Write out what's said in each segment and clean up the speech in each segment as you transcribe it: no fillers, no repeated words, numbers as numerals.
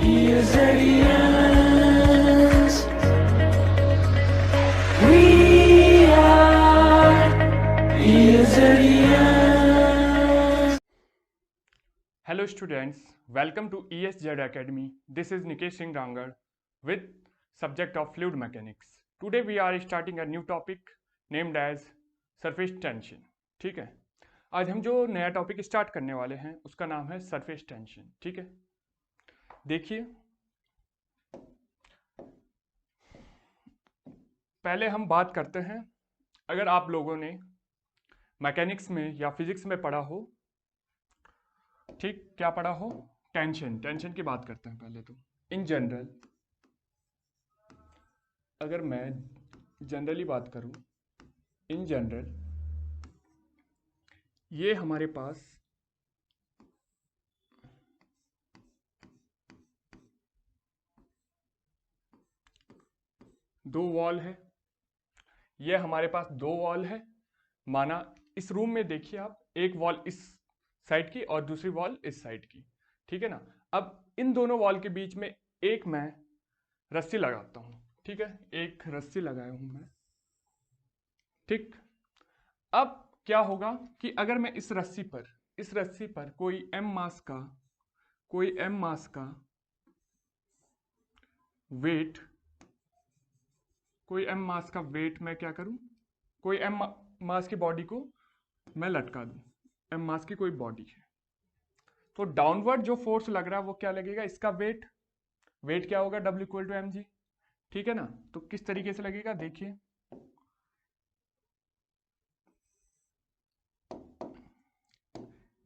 Years. We are years. Hello students, welcome to ESZ Academy. This is Nikesh Singh Rangar with subject of fluid mechanics. Today we are starting a new topic named as surface tension. ठीक है, आज हम जो नया topic start करने वाले हैं उसका नाम है सरफेस टेंशन. ठीक है, देखिए पहले हम बात करते हैं. अगर आप लोगों ने मैकेनिक्स में या फिजिक्स में पढ़ा हो, ठीक, क्या पढ़ा हो, टेंशन की बात करते हैं पहले. तो इन जनरल अगर मैं जनरली बात करूं, इन जनरल ये हमारे पास दो वॉल है. ये हमारे पास दो वॉल है. माना इस रूम में देखिए आप, एक वॉल इस साइड की और दूसरी वॉल इस साइड की. ठीक है ना. अब इन दोनों वॉल के बीच में एक मैं रस्सी लगाता हूं. ठीक है, एक रस्सी लगाया हूं मैं. ठीक, अब क्या होगा कि अगर मैं इस रस्सी पर कोई m मास का वेट मैं क्या करूं, कोई m मास की बॉडी को मैं लटका दूं. m मास की कोई बॉडी है तो डाउनवर्ड जो फोर्स लग रहा है वो क्या लगेगा, इसका वेट क्या होगा, W इक्वल टू mg. ठीक है ना. तो किस तरीके से लगेगा देखिए,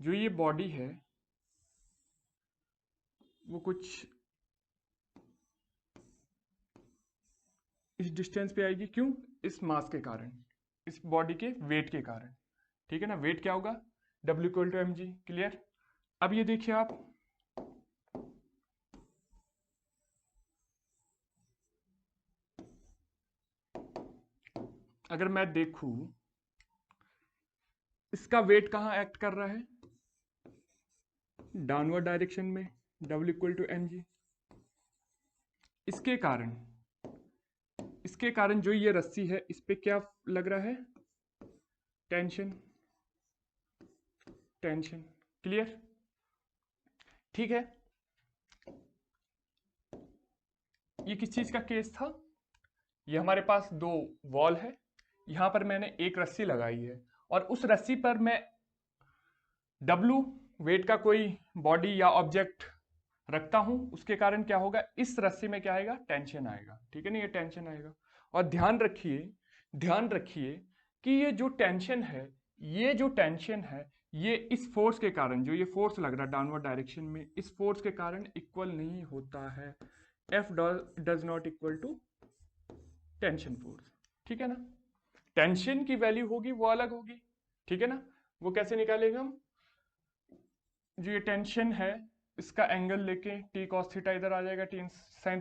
जो ये बॉडी है वो कुछ इस डिस्टेंस पे आएगी. क्यों, इस मास के कारण, इस बॉडी के वेट के कारण. ठीक है ना. वेट क्या होगा, W equal to mg. Clear. अब ये देखिए आप, अगर मैं देखूं इसका वेट कहां एक्ट कर रहा है, डाउनवर्ड डायरेक्शन में, W इक्वल टू mg. इसके कारण जो ये रस्सी है इस पे क्या लग रहा है, टेंशन. क्लियर. ठीक है, ये किस चीज का केस था, ये हमारे पास दो वॉल है, यहां पर मैंने एक रस्सी लगाई है और उस रस्सी पर मैं W वेट का कोई बॉडी या ऑब्जेक्ट रखता हूं. उसके कारण क्या होगा, इस रस्सी में क्या आएगा, टेंशन आएगा. ठीक है ना, ये टेंशन आएगा. और ध्यान रखिए कि ये जो टेंशन है ये इस फोर्स के कारण, जो ये फोर्स लग रहा है डाउनवर्ड डायरेक्शन में, इस फोर्स के कारण इक्वल नहीं होता है. F does not equal to tension force. ठीक है ना. टेंशन की वैल्यू होगी वो अलग होगी. ठीक है ना. वो कैसे निकालेंगे हम, जो ये टेंशन है इसका एंगल लेके टी कॉस थीटा इधर आ जाएगा, टी साइन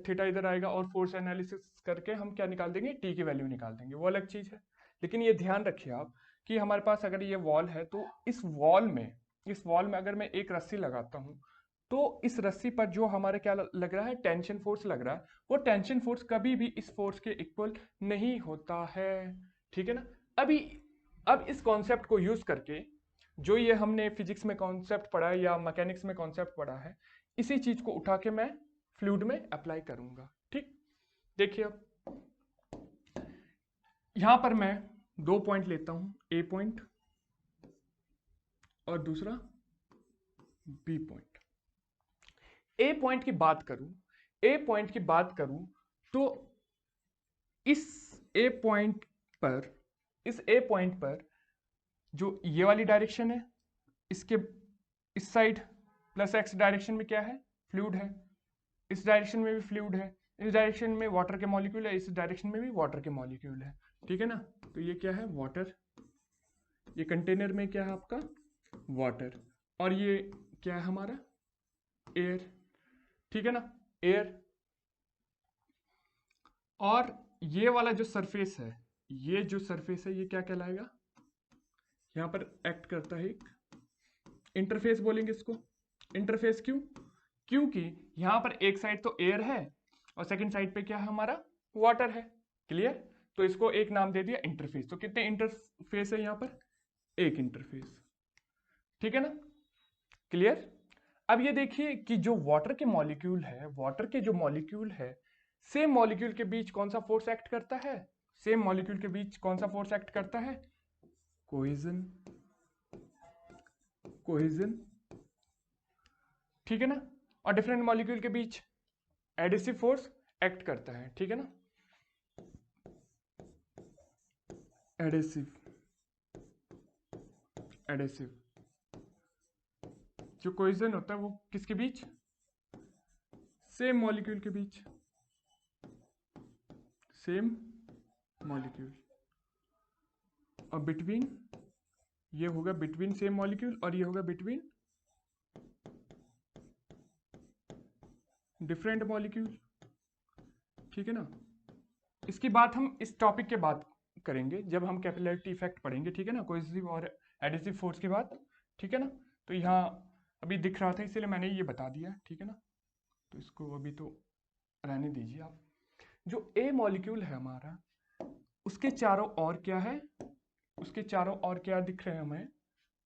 थीटा इधर आएगा, और फोर्स एनालिसिस करके हम क्या निकाल देंगे, टी की वैल्यू निकाल देंगे. वो अलग चीज है. लेकिन ये ध्यान रखिए आप कि हमारे पास अगर ये वॉल है तो इस वॉल में अगर मैं एक रस्सी लगाता हूं तो इस रस्सी पर जो हमारे क्या लग रहा है, टेंशन फोर्स लग रहा है, वो टेंशन फोर्स कभी भी इस फोर्स के इक्वल नहीं होता है. ठीक है ना. अब इस कॉन्सेप्ट को यूज करके, जो ये हमने फिजिक्स में कॉन्सेप्ट पढ़ा है या मैकेनिक्स में कॉन्सेप्ट पढ़ा है, इसी चीज को उठा के मैं फ्लूइड में अप्लाई करूंगा. ठीक, देखिए अब यहां पर मैं दो पॉइंट लेता हूं, ए पॉइंट और दूसरा बी पॉइंट. ए पॉइंट की बात करूं तो इस ए पॉइंट पर जो ये वाली डायरेक्शन है, इसके इस साइड प्लस एक्स डायरेक्शन में क्या है, फ्लूइड है. इस डायरेक्शन में भी फ्लूइड है, इस डायरेक्शन में वाटर के मॉलिक्यूल है, इस डायरेक्शन में भी वाटर के मॉलिक्यूल है. ठीक है ना. तो ये क्या है, वाटर. ये कंटेनर में क्या है आपका, वाटर. और ये क्या है हमारा, एयर. ठीक है ना, एयर. और ये वाला जो सरफेस है, ये क्या कहलाएगा, यहां पर एक्ट करता है एक इंटरफेस, बोलेंगे इसको इंटरफेस. क्यों, क्योंकि यहाँ पर एक साइड तो एयर है और सेकंड साइड पे क्या है हमारा, वाटर है। क्लियर? तो इसको एक नाम दे दिया इंटरफेस। तो कितने इंटरफेस है यहाँ पर, एक इंटरफेस। ठीक है ना? क्लियर? अब ये देखिए कि जो वाटर के मॉलिक्यूल है, वाटर के जो मॉलिक्यूल है, सेम मॉलिक्यूल के बीच कौन सा फोर्स एक्ट करता है, सेम मॉलिक्यूल के बीच कौन सा फोर्स एक्ट करता है, कोहेजन। कोहेजन, ठीक है ना? और डिफरेंट मॉलिक्यूल के बीच एडिसिव फोर्स एक्ट करता है। ठीक है ना? एडेसिव, एडेसिव जो कोहेजन होता है वो किसके बीच, सेम मॉलिक्यूल के बीच, सेम मॉलिक्यूल। और बिटवीन, ये होगा बिटवीन सेम मॉलिक्यूल और ये होगा बिटवीन डिफरेंट मॉलिक्यूल। ठीक है ना? इसकी बात हम इस टॉपिक के बाद करेंगे जब हम कैपिलरिटी इफेक्ट पढ़ेंगे। ठीक है ना? कोहेसिव और एडिसिव फोर्स की बात। ठीक है ना? तो यहाँ अभी दिख रहा था इसलिए मैंने ये बता दिया। ठीक है ना? तो इसको अभी तो रहने दीजिए आप। जो ए मॉलिक्यूल है हमारा, उसके चारों ओर क्या है, उसके चारों ओर क्या दिख रहे हैं हमें,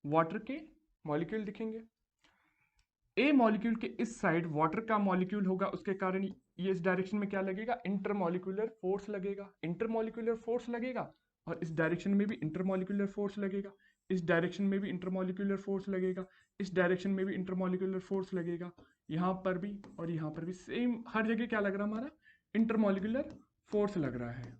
वाटर के मॉलिक्यूल दिखेंगे। ए मॉलिक्यूल के इस साइड वाटर का मॉलिक्यूल होगा, उसके कारण ये इस डायरेक्शन में क्या लगेगा, इंटरमॉलिक्यूलर फोर्स लगेगा। इंटरमॉलिक्यूलर फोर्स लगेगा और इस डायरेक्शन में भी इंटरमॉलिक्यूलर फोर्स लगेगा, इस डायरेक्शन में भी इंटरमॉलिक्यूलर फोर्स लगेगा, इस डायरेक्शन में भी इंटरमॉलिक्यूलर फोर्स लगेगा, यहाँ पर भी और यहाँ पर भी सेम, हर जगह क्या लग रहा है हमारा, इंटरमॉलिक्यूलर फोर्स लग रहा है।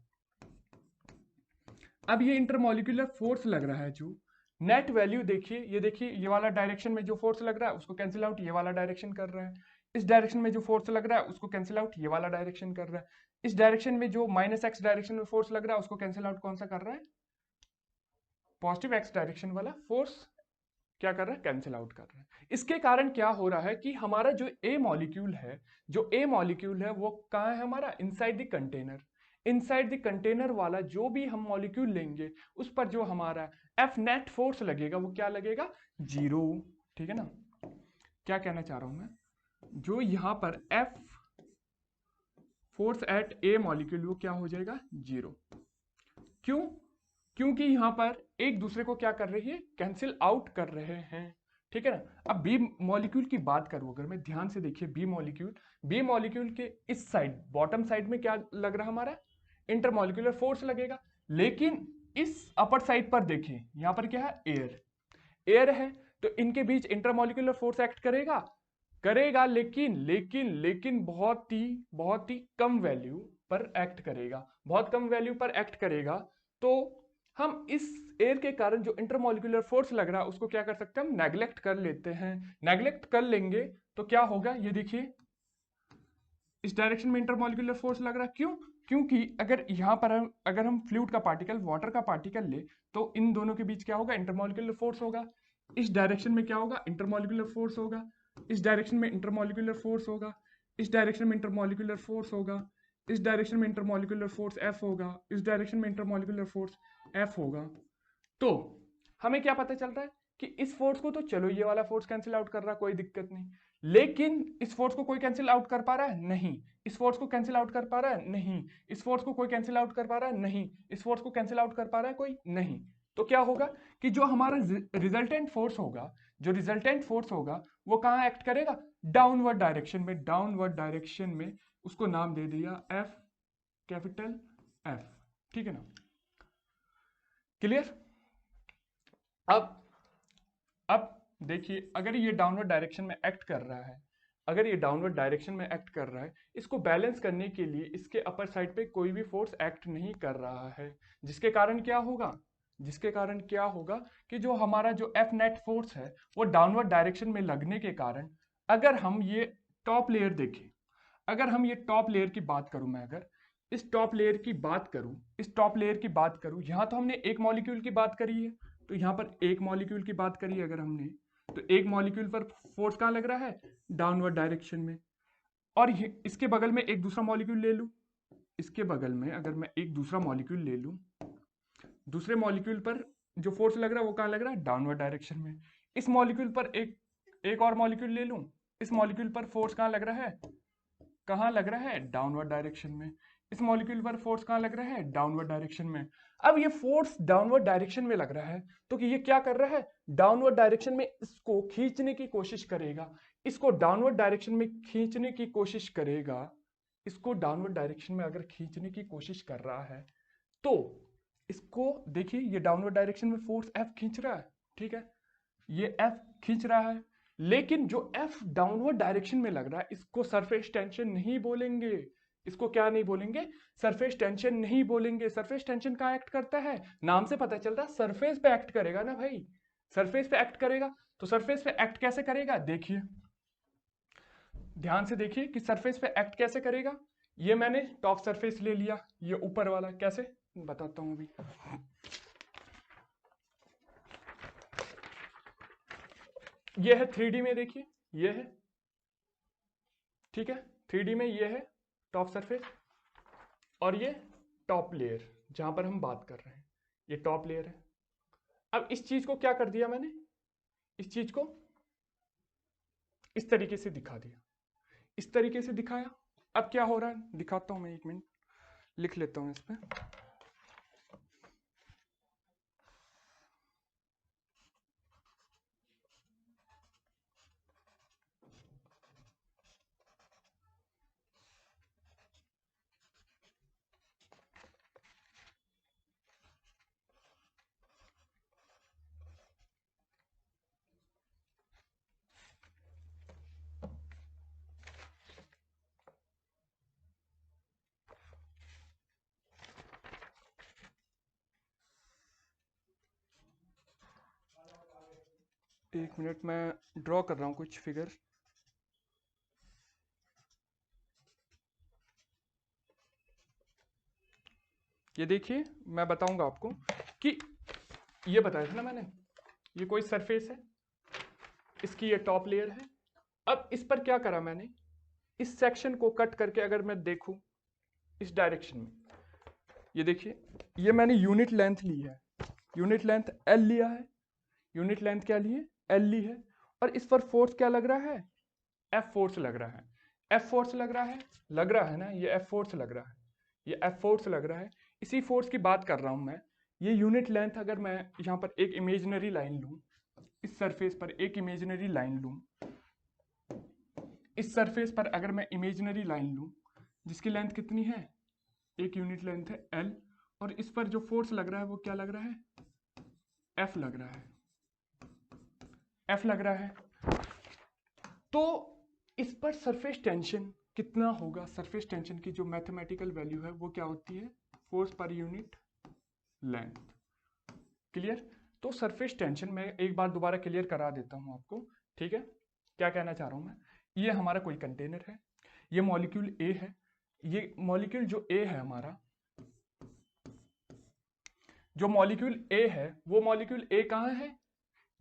अब ये इंटरमॉलिक्यूलर फोर्स लग रहा है जो नेट वैल्यू देखिए, ये देखिए, ये वाला डायरेक्शन में जो फोर्स लग रहा है उसको कैंसिल आउट ये वाला डायरेक्शन कर रहा है। इस डायरेक्शन में जो फोर्स लग रहा है उसको कैंसिल आउट ये वाला डायरेक्शन कर रहा है। इस डायरेक्शन में जो -x डायरेक्शन में फोर्स लग रहा है उसको कैंसिल आउट कौन सा कर रहा है, पॉजिटिव x डायरेक्शन वाला फोर्स क्या कर रहा है, कैंसिल आउट कर रहा है। इसके कारण क्या हो रहा है कि हमारा जो ए मॉलिक्यूल है, जो ए मॉलिक्यूल है वो कहाँ है हमारा, inside the container. Inside the container वाला जो भी हम मॉलिक्यूल लेंगे उस पर जो हमारा एफ नेट फोर्स लगेगा वो क्या लगेगा, जीरो। ठीक है ना? क्या कहना चाह रहा हूं मैं, जो यहां पर F force at A molecule वो क्या हो जाएगा, जीरो। क्यों? क्योंकि यहां पर एक दूसरे को क्या कर रही है, कैंसिल आउट कर रहे हैं। ठीक है ना? अब बी मॉलिक्यूल की बात करूं अगर मैं, ध्यान से देखिए, बी मॉलिक्यूल के इस साइड बॉटम साइड में क्या लग रहा है हमारा, इंटरमॉलिक्यूलर फोर्स लगेगा। लेकिन इस अपर साइड पर देखिए, यहां पर क्या है, एयर है, तो इनके बीच इंटरमॉलिक्यूलर फोर्स एक्ट करेगा, करेगा, लेकिन बहुत ही कम वैल्यू पर एक्ट करेगा, बहुत कम वैल्यू पर एक्ट करेगा। तो हम इस एयर के कारण जो इंटरमॉलिक्यूलर फोर्स लग रहा है उसको क्या कर सकते हैं, हम नेग्लेक्ट कर लेते हैं। नेग्लेक्ट कर लेंगे तो क्या होगा, ये देखिए, इस डायरेक्शन में इंटरमॉलिक्यूलर फोर्स लग रहा है। क्यों? क्योंकि अगर यहां पर अगर हम फ्लूइड का पार्टिकल, वाटर का पार्टिकल ले तो इन दोनों के बीच क्या होगा, इंटरमॉलिक्यूलर फोर्स होगा। इस डायरेक्शन में क्या होगा, इंटरमॉलिक्यूलर फोर्स होगा, इस डायरेक्शन में इंटरमॉलिक्यूलर फोर्स होगा, इस डायरेक्शन में इंटरमॉलिक्यूलर फोर्स होगा, इस डायरेक्शन में इंटरमॉलिक्यूलर फोर्स एफ होगा, इस डायरेक्शन में इंटरमॉलिक्यूलर फोर्स एफ होगा। तो हमें क्या पता चल रहा है कि इस फोर्स को तो चलो ये वाला फोर्स कैंसिल आउट कर रहा है, कोई दिक्कत नहीं, लेकिन इस फोर्स को कोई कैंसिल आउट कर पा रहा है, नहीं। इस फोर्स को कैंसिल आउट कर पा रहा है, नहीं। इस फोर्स को कोई कैंसिल आउट कर पा रहा है, नहीं। इस फोर्स को कैंसिल आउट कर पा रहा है कोई, नहीं। तो क्या होगा कि जो हमारा रिजल्टेंट फोर्स होगा, जो रिजल्टेंट फोर्स होगा वो कहां एक्ट करेगा, डाउनवर्ड डायरेक्शन में। डाउनवर्ड डायरेक्शन में उसको नाम दे दिया एफ, कैपिटल एफ। ठीक है ना? क्लियर? अब देखिए, अगर ये डाउनवर्ड डायरेक्शन में एक्ट कर रहा है, अगर ये डाउनवर्ड डायरेक्शन में एक्ट कर रहा है, इसको बैलेंस करने के लिए इसके अपर साइड पे कोई भी फोर्स एक्ट नहीं कर रहा है, जिसके कारण क्या होगा, जिसके कारण क्या होगा कि जो हमारा जो एफ नेट फोर्स है वो डाउनवर्ड डायरेक्शन में लगने के कारण, अगर हम ये टॉप लेयर देखें, अगर हम ये टॉप लेयर की बात करूं, मैं अगर इस टॉप लेयर की बात करूं, इस टॉप लेयर की बात करूं, यहां तो हमने एक मॉलिक्यूल की बात करी है, तो यहां पर एक मॉलिक्यूल की बात करी अगर हमने, तो एक मॉलिक्यूल पर फोर्स कहां लग रहा है, डाउनवर्ड डायरेक्शन में। और इसके बगल में एक दूसरा मॉलिक्यूल ले लूं, इसके बगल में अगर मैं एक दूसरा मॉलिक्यूल ले लूं, दूसरे मॉलिक्यूल पर जो फोर्स लग रहा है वो कहां लग रहा है, डाउनवर्ड डायरेक्शन में। इस मॉलिक्यूल पर एक और मॉलिक्यूल ले लूं, इस मॉलिक्यूल पर फोर्स कहाँ लग रहा है, कहाँ लग रहा है, डाउनवर्ड डायरेक्शन में। इस मॉलिक्यूल पर फोर्स कहाँ लग रहा है, डाउनवर्ड डायरेक्शन में। अब ये फोर्स डाउनवर्ड डायरेक्शन में लग रहा है तो कि ये क्या कर रहा है, डाउनवर्ड डायरेक्शन में इसको खींचने की कोशिश करेगा, इसको डाउनवर्ड डायरेक्शन में खींचने की कोशिश करेगा। इसको डाउनवर्ड डायरेक्शन में अगर खींचने की कोशिश कर रहा है तो इसको देखिए, ये डाउनवर्ड डायरेक्शन में फोर्स F खींच रहा है, ठीक है, ये F खींच रहा है, लेकिन जो F डाउनवर्ड डायरेक्शन में लग रहा है इसको सरफेस टेंशन नहीं बोलेंगे। इसको क्या नहीं बोलेंगे, सरफेस टेंशन नहीं बोलेंगे। सरफेस टेंशन कहाँ एक्ट करता है, नाम से पता चलता है सरफेस पे एक्ट करेगा ना भाई, सरफेस पे एक्ट करेगा। तो सरफेस पे एक्ट कैसे करेगा, देखिए ध्यान से देखिए कि सरफेस पे एक्ट कैसे करेगा। ये मैंने टॉप सरफेस ले लिया, ये ऊपर वाला, कैसे बताता हूं अभी। ये है 3D में, देखिए ये है, ठीक है, 3D में ये है टॉप सरफेस और ये टॉप लेयर जहां पर हम बात कर रहे हैं, ये टॉप लेयर है। अब इस चीज को क्या कर दिया मैंने, इस चीज को इस तरीके से दिखा दिया, इस तरीके से दिखाया। अब क्या हो रहा है दिखाता हूं मैं, 1 मिनट लिख लेता हूं इस पे। एक मिनट, मैं ड्रॉ कर रहा हूं कुछ फिगर। ये देखिए, मैं बताऊंगा आपको कि ये बताया था ना मैंने, ये कोई सरफेस है, इसकी ये टॉप लेयर है। अब इस पर क्या करा मैंने, इस सेक्शन को कट करके अगर मैं देखूं इस डायरेक्शन में, ये देखिए, ये मैंने यूनिट लेंथ ली है, यूनिट लेंथ L लिया है, यूनिट लेंथ क्या ली है, L ली है। और इस पर फोर्स क्या लग रहा है, F फोर्स लग रहा है, F फोर्स लग रहा है ना, ये F फोर्स लग रहा है, ये F फोर्स लग रहा है। इसी फोर्स की बात कर रहा हूं मैं। ये यूनिट लेंथ अगर मैं यहां पर एक इमेजिनरी लाइन लूं, इस सरफेस पर एक इमेजिनरी लाइन लूं, इस सरफेस पर अगर मैं इमेजिनरी लाइन लूं जिसकी लेंथ कितनी है, एक यूनिट लेंथ है L, और इस पर जो फोर्स लग रहा है वो क्या लग रहा है, F लग रहा है, F लग रहा है। तो इस पर सरफेस टेंशन कितना होगा, सरफेस टेंशन की जो मैथमेटिकल वैल्यू है वो क्या होती है, फोर्स पर यूनिट लेंथ। क्लियर। तो सरफेस टेंशन में एक बार दोबारा क्लियर करा देता हूं आपको, ठीक है। क्या कहना चाह रहा हूं मैं, ये हमारा कोई कंटेनर है, ये मॉलिक्यूल A है, ये मॉलिक्यूल जो A है हमारा, जो मॉलिक्यूल A है वो मॉलिक्यूल A कहाँ है,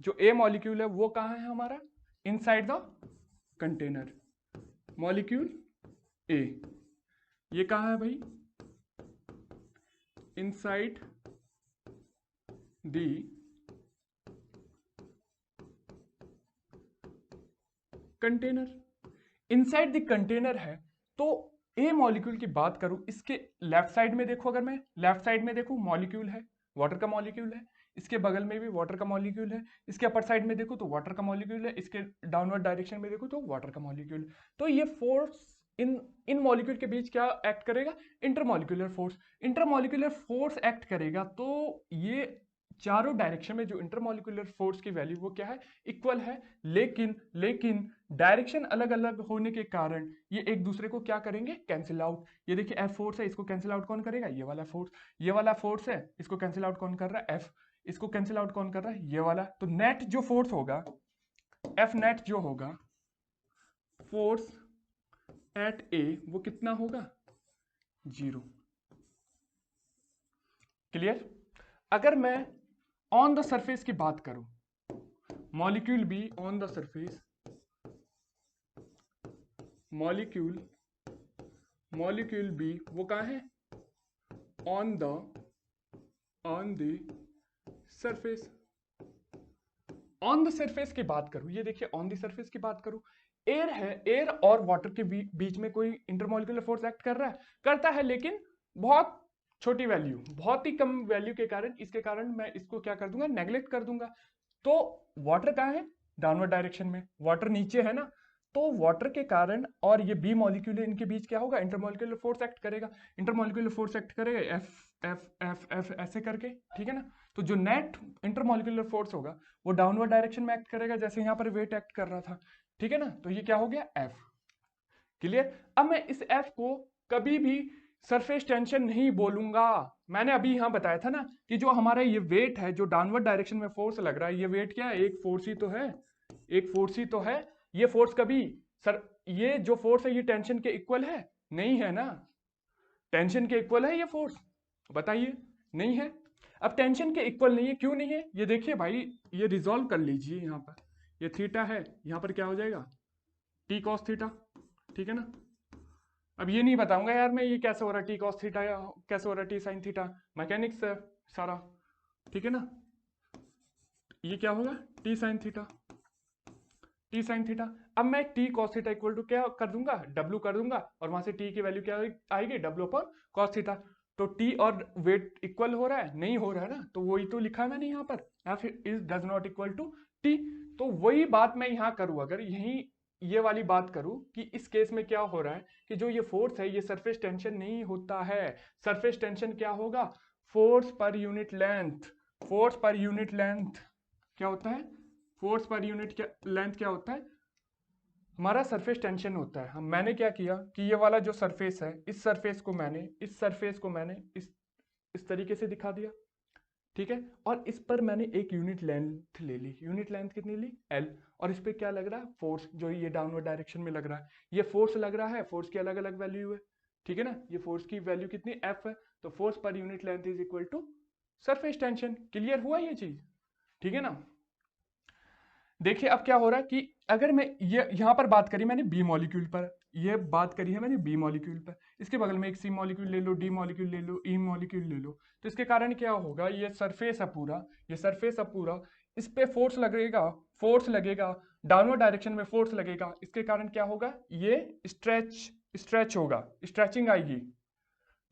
जो A मॉलिक्यूल है वो कहाँ है हमारा, inside the container. Molecule A ये कहाँ है भाई, inside the container, inside the container है। तो ए मॉलिक्यूल की बात करूं, इसके लेफ्ट साइड में देखो, अगर मैं लेफ्ट साइड में देखूं मॉलिक्यूल है, वाटर का मॉलिक्यूल है, इसके बगल में भी वाटर का मॉलिक्यूल है, इसके अपर साइड में देखो तो वाटर का मॉलिक्यूल है, इसके डाउनवर्ड डायरेक्शन में देखो तो वाटर का मॉलिक्यूल। तो ये फोर्स इन इन मॉलिक्यूल के बीच क्या एक्ट करेगा, intermolecular force, intermolecular force act करेगा। तो ये चारों डायरेक्शन में जो इंटरमॉलिक्यूलर फोर्स की वैल्यू वो क्या है, इक्वल है। लेकिन लेकिन डायरेक्शन अलग अलग होने के कारण ये एक दूसरे को क्या करेंगे, कैंसिल आउट। ये देखिए F फोर्स है, इसको कैंसिल आउट कौन करेगा, ये वाला फोर्स। ये वाला फोर्स है, इसको कैंसिल आउट कौन कर रहा है, F। इसको कैंसिल आउट कौन कर रहा है, ये वाला। तो नेट जो फोर्स होगा, F नेट जो होगा, फोर्स एट A वो कितना होगा, 0। क्लियर। अगर मैं ऑन द सरफेस की बात करूं, molecule B on the surface, molecule B वो कहाँ है, on the surface. On the surface की बात करूं, ये देखिए ऑन द सरफेस की बात करूं, एयर है, एयर और वाटर के बीच में कोई इंटरमॉलिक्यूलर फोर्स एक्ट कर रहा है, करता है, लेकिन बहुत छोटी वैल्यू, बहुत ही कम वैल्यू के कारण, इसके कारण मैं इसको क्या कर दूंगा, नेग्लेक्ट कर दूंगा। तो वाटर कहाँ है, डाउनवर्ड डायरेक्शन में, वाटर नीचे है ना, तो वाटर के कारण और ये बी मॉलिक्यूल इनके बीच क्या होगा, इंटरमॉलिक्यूलर फोर्स एक्ट करेगा, इंटरमॉलिक्यूलर फोर्स एक्ट करेगा एफ एफ एफ एफ ऐसे करके, ठीक है ना। तो जो नेट इंटरमॉलिक्यूलर फोर्स होगा वो डाउनवर्ड डायरेक्शन में एक्ट करेगा, जैसे यहाँ पर वेट एक्ट कर रहा था, ठीक है ना। तो ये क्या हो गया, एफ। क्लियर। अब मैं इस एफ को कभी भी सरफेस टेंशन नहीं बोलूंगा। मैंने अभी यहां बताया था ना कि जो हमारा ये वेट है, जो डाउनवर्ड डायरेक्शन में फोर्स लग रहा है, ये वेट क्या है, एक फोर्स ही तो है, एक फोर्स ही तो है। ये फोर्स कभी सर, ये जो फोर्स है ये टेंशन के इक्वल है, नहीं है ना, टेंशन के इक्वल है ये फोर्स, बताइए, नहीं है। अब टेंशन के इक्वल नहीं है, क्यों नहीं है, ये देखिए भाई, ये रिजॉल्व कर लीजिए, यहाँ पर ये थीटा है, यहाँ पर क्या हो जाएगा, टी कॉस थीटा, ठीक है ना। अब ये नहीं बताऊंगा यार मैं ये कैसे हो रहा है टी कॉस थीटा, या कैसे हो रहा है टी साइन थीटा, मैकेनिक्स है सारा, ठीक है ना। ये क्या होगा, T sine theta, T sine theta. अब मैं T cos theta equal to क्या कर दूंगा, डब्ल्यू कर दूंगा, और वहां से टी की वैल्यू क्या आएगी, डब्ल्यू अपॉन कॉस थीटा। तो टी और वेट इक्वल हो रहा है, नहीं हो रहा है ना, तो वही तो लिखा है मैंने यहाँ पर, F is does not equal to T. तो वही बात मैं यहाँ करूँ, अगर यही ये वाली बात करूं कि इस केस में क्या हो रहा है कि जो ये फोर्स है ये सरफेस टेंशन नहीं होता है, सरफेस टेंशन क्या होगा, फोर्स पर यूनिट लेंथ, फोर्स पर यूनिट लेंथ क्या होता है, फोर्स पर यूनिट लेंथ क्या होता है, हमारा सरफेस टेंशन होता है। हम मैंने क्या किया कि ये वाला जो सरफेस है, इस सरफेस को मैंने इस तरीके से दिखा दिया, ठीक है, और इस पर मैंने एक यूनिट लेंथ ले ली, यूनिट लेंथ कितनी ली, एल, और इस पे क्या लग रहा है, फोर्स, जो ये डाउनवर्ड डायरेक्शन में लग रहा है, ये फोर्स लग रहा है, फोर्स की अलग अलग वैल्यू है, ठीक है ना, ये फोर्स की वैल्यू कितनी, एफ है, तो फोर्स पर unit length is equal to surface tension. Clear हुआ ये चीज, ठीक है ना। देखिए अब क्या हो रहा है कि अगर मैं ये यहां पर बात करी मैंने बी मॉलिक्यूल पर, ये बात करी है मैंने बी मॉलिक्यूल पर, इसके बगल में एक सी मॉलिक्यूल ले लो, डी मॉलिक्यूल ले लो, ई मॉलिक्यूल ले लो, तो इसके कारण क्या होगा, ये सरफेस है पूरा, ये सरफेस है पूरा, इस पे फोर्स लगेगा, फोर्स लगेगा, डाउनवर्ड डायरेक्शन में फोर्स लगेगा, इसके कारण क्या होगा, ये स्ट्रेच होगा, स्ट्रेचिंग आएगी,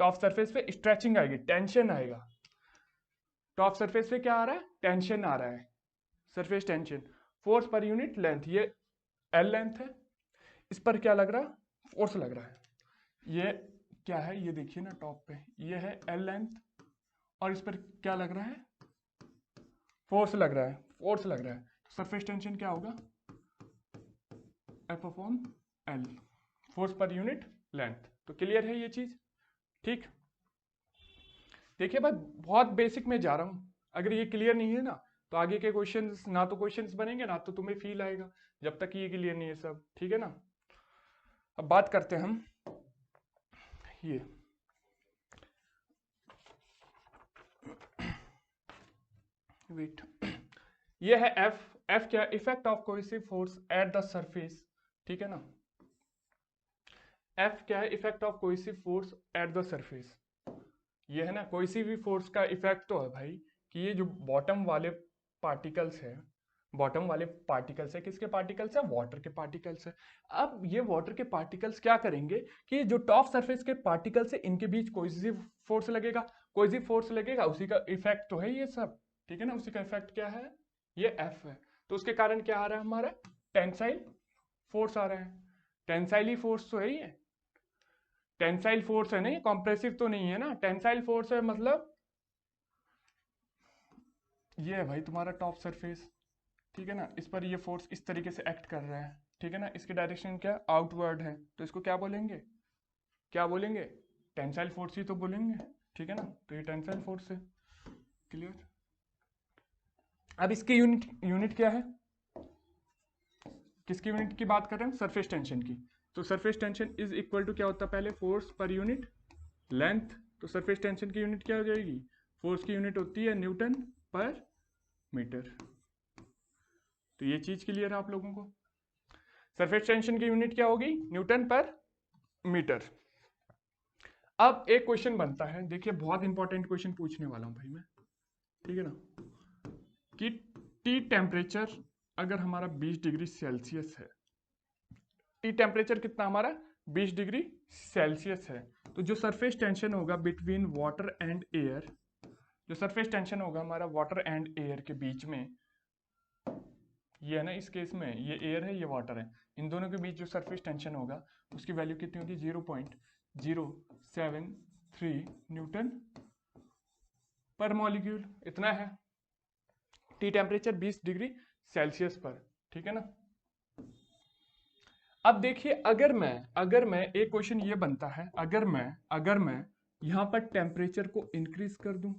टॉप सरफेस पे स्ट्रेचिंग आएगी, टेंशन आएगा, टॉप सरफेस पे क्या आ रहा है, टेंशन आ रहा है, सरफेस टेंशन, फोर्स पर यूनिट लेंथ, ये एल लेंथ है, इस पर क्या लग रहा है, फोर्स लग रहा है, ये क्या है, ये देखिए ना टॉप पे, ये है एल लेंथ, और इस पर क्या लग रहा है, फोर्स लग रहा है, फोर्स लग रहा है, तो सरफेस टेंशन क्या होगा, एफ अपॉन एल, फोर्स पर यूनिट लेंथ। तो क्लियर है ये चीज, ठीक। देखिए भाई बहुत बेसिक में जा रहा हूं, अगर ये क्लियर नहीं है ना तो आगे के क्वेश्चंस ना तो क्वेश्चंस बनेंगे ना तो तुम्हें फील आएगा, जब तक ये क्लियर नहीं है सब, ठीक है ना। अब बात करते हैं हम ये वेट, ये है एफ, एफ क्या, effect of cohesive force at the surface, ठीक है ना। एफ क्या है, effect of cohesive force at the surface, ये है ना, कोहेसिव फोर्स का इफेक्ट तो है भाई कि ये जो बॉटम वाले पार्टिकल्स है, बॉटम वाले पार्टिकल्स है, किसके पार्टिकल्स है, वाटर के पार्टिकल्स है। अब ये वाटर के पार्टिकल्स क्या करेंगे कि जो टॉप सरफेस के पार्टिकल्स है इनके बीच कोहेसिव फोर्स लगेगा, कोहेसिव फोर्स लगेगा, उसी का इफेक्ट तो है ये सब, ठीक है ना, उसी का इफेक्ट क्या है, ये एफ है। तो उसके कारण क्या आ रहा है हमारा, टेंसाइल फोर्स आ रहा है, टेंसाइल ही फोर्स तो है ये, टेंसाइल फोर्स है, नहीं कॉम्प्रेसिव तो नहीं है ना, टेंसाइल फोर्स है, मतलब ये है भाई तुम्हारा टॉप सरफेस, ठीक है ना, इस पर ये फोर्स इस तरीके से एक्ट कर रहा है, ठीक है ना, इसकी डायरेक्शन क्या आउटवर्ड है, तो इसको क्या बोलेंगे, क्या बोलेंगे, टेंसाइल फोर्स ही तो बोलेंगे, ठीक है ना, तो ये टेंसाइल फोर्स है। क्लियर। अब इसकी यूनिट क्या है, किसकी यूनिट की बात कर रहे हैं, सरफेस टेंशन की। तो surface tension is equal to क्या होता है, पहले फोर्स पर यूनिट लेंथ, तो सरफेस टेंशन की यूनिट क्या हो जाएगी, फोर्स की यूनिट होती है न्यूटन पर मीटर। तो ये चीज क्लियर है आप लोगों को, सरफेस टेंशन की यूनिट क्या होगी, न्यूटन पर मीटर। अब एक क्वेश्चन बनता है, देखिए बहुत इंपॉर्टेंट क्वेश्चन पूछने वाला हूं भाई मैं, ठीक है ना, कि टी टेम्परेचर अगर हमारा 20 डिग्री सेल्सियस है, टी टेम्परेचर कितना हमारा 20 डिग्री सेल्सियस है, तो जो सरफेस टेंशन होगा बिटवीन वाटर एंड एयर, जो सरफेस टेंशन होगा हमारा वाटर एंड एयर के बीच में, ये है ना, इस केस में ये एयर है ये वाटर है, इन दोनों के बीच जो सरफेस टेंशन होगा उसकी वैल्यू कितनी होगी 0.073 न्यूटन पर मॉलिक्यूल, इतना है टी टेम्परेचर 20 डिग्री सेल्सियस पर, ठीक है ना। अब देखिए अगर मैं एक क्वेश्चन ये बनता है, अगर मैं यहां पर टेम्परेचर को इंक्रीज कर दूं,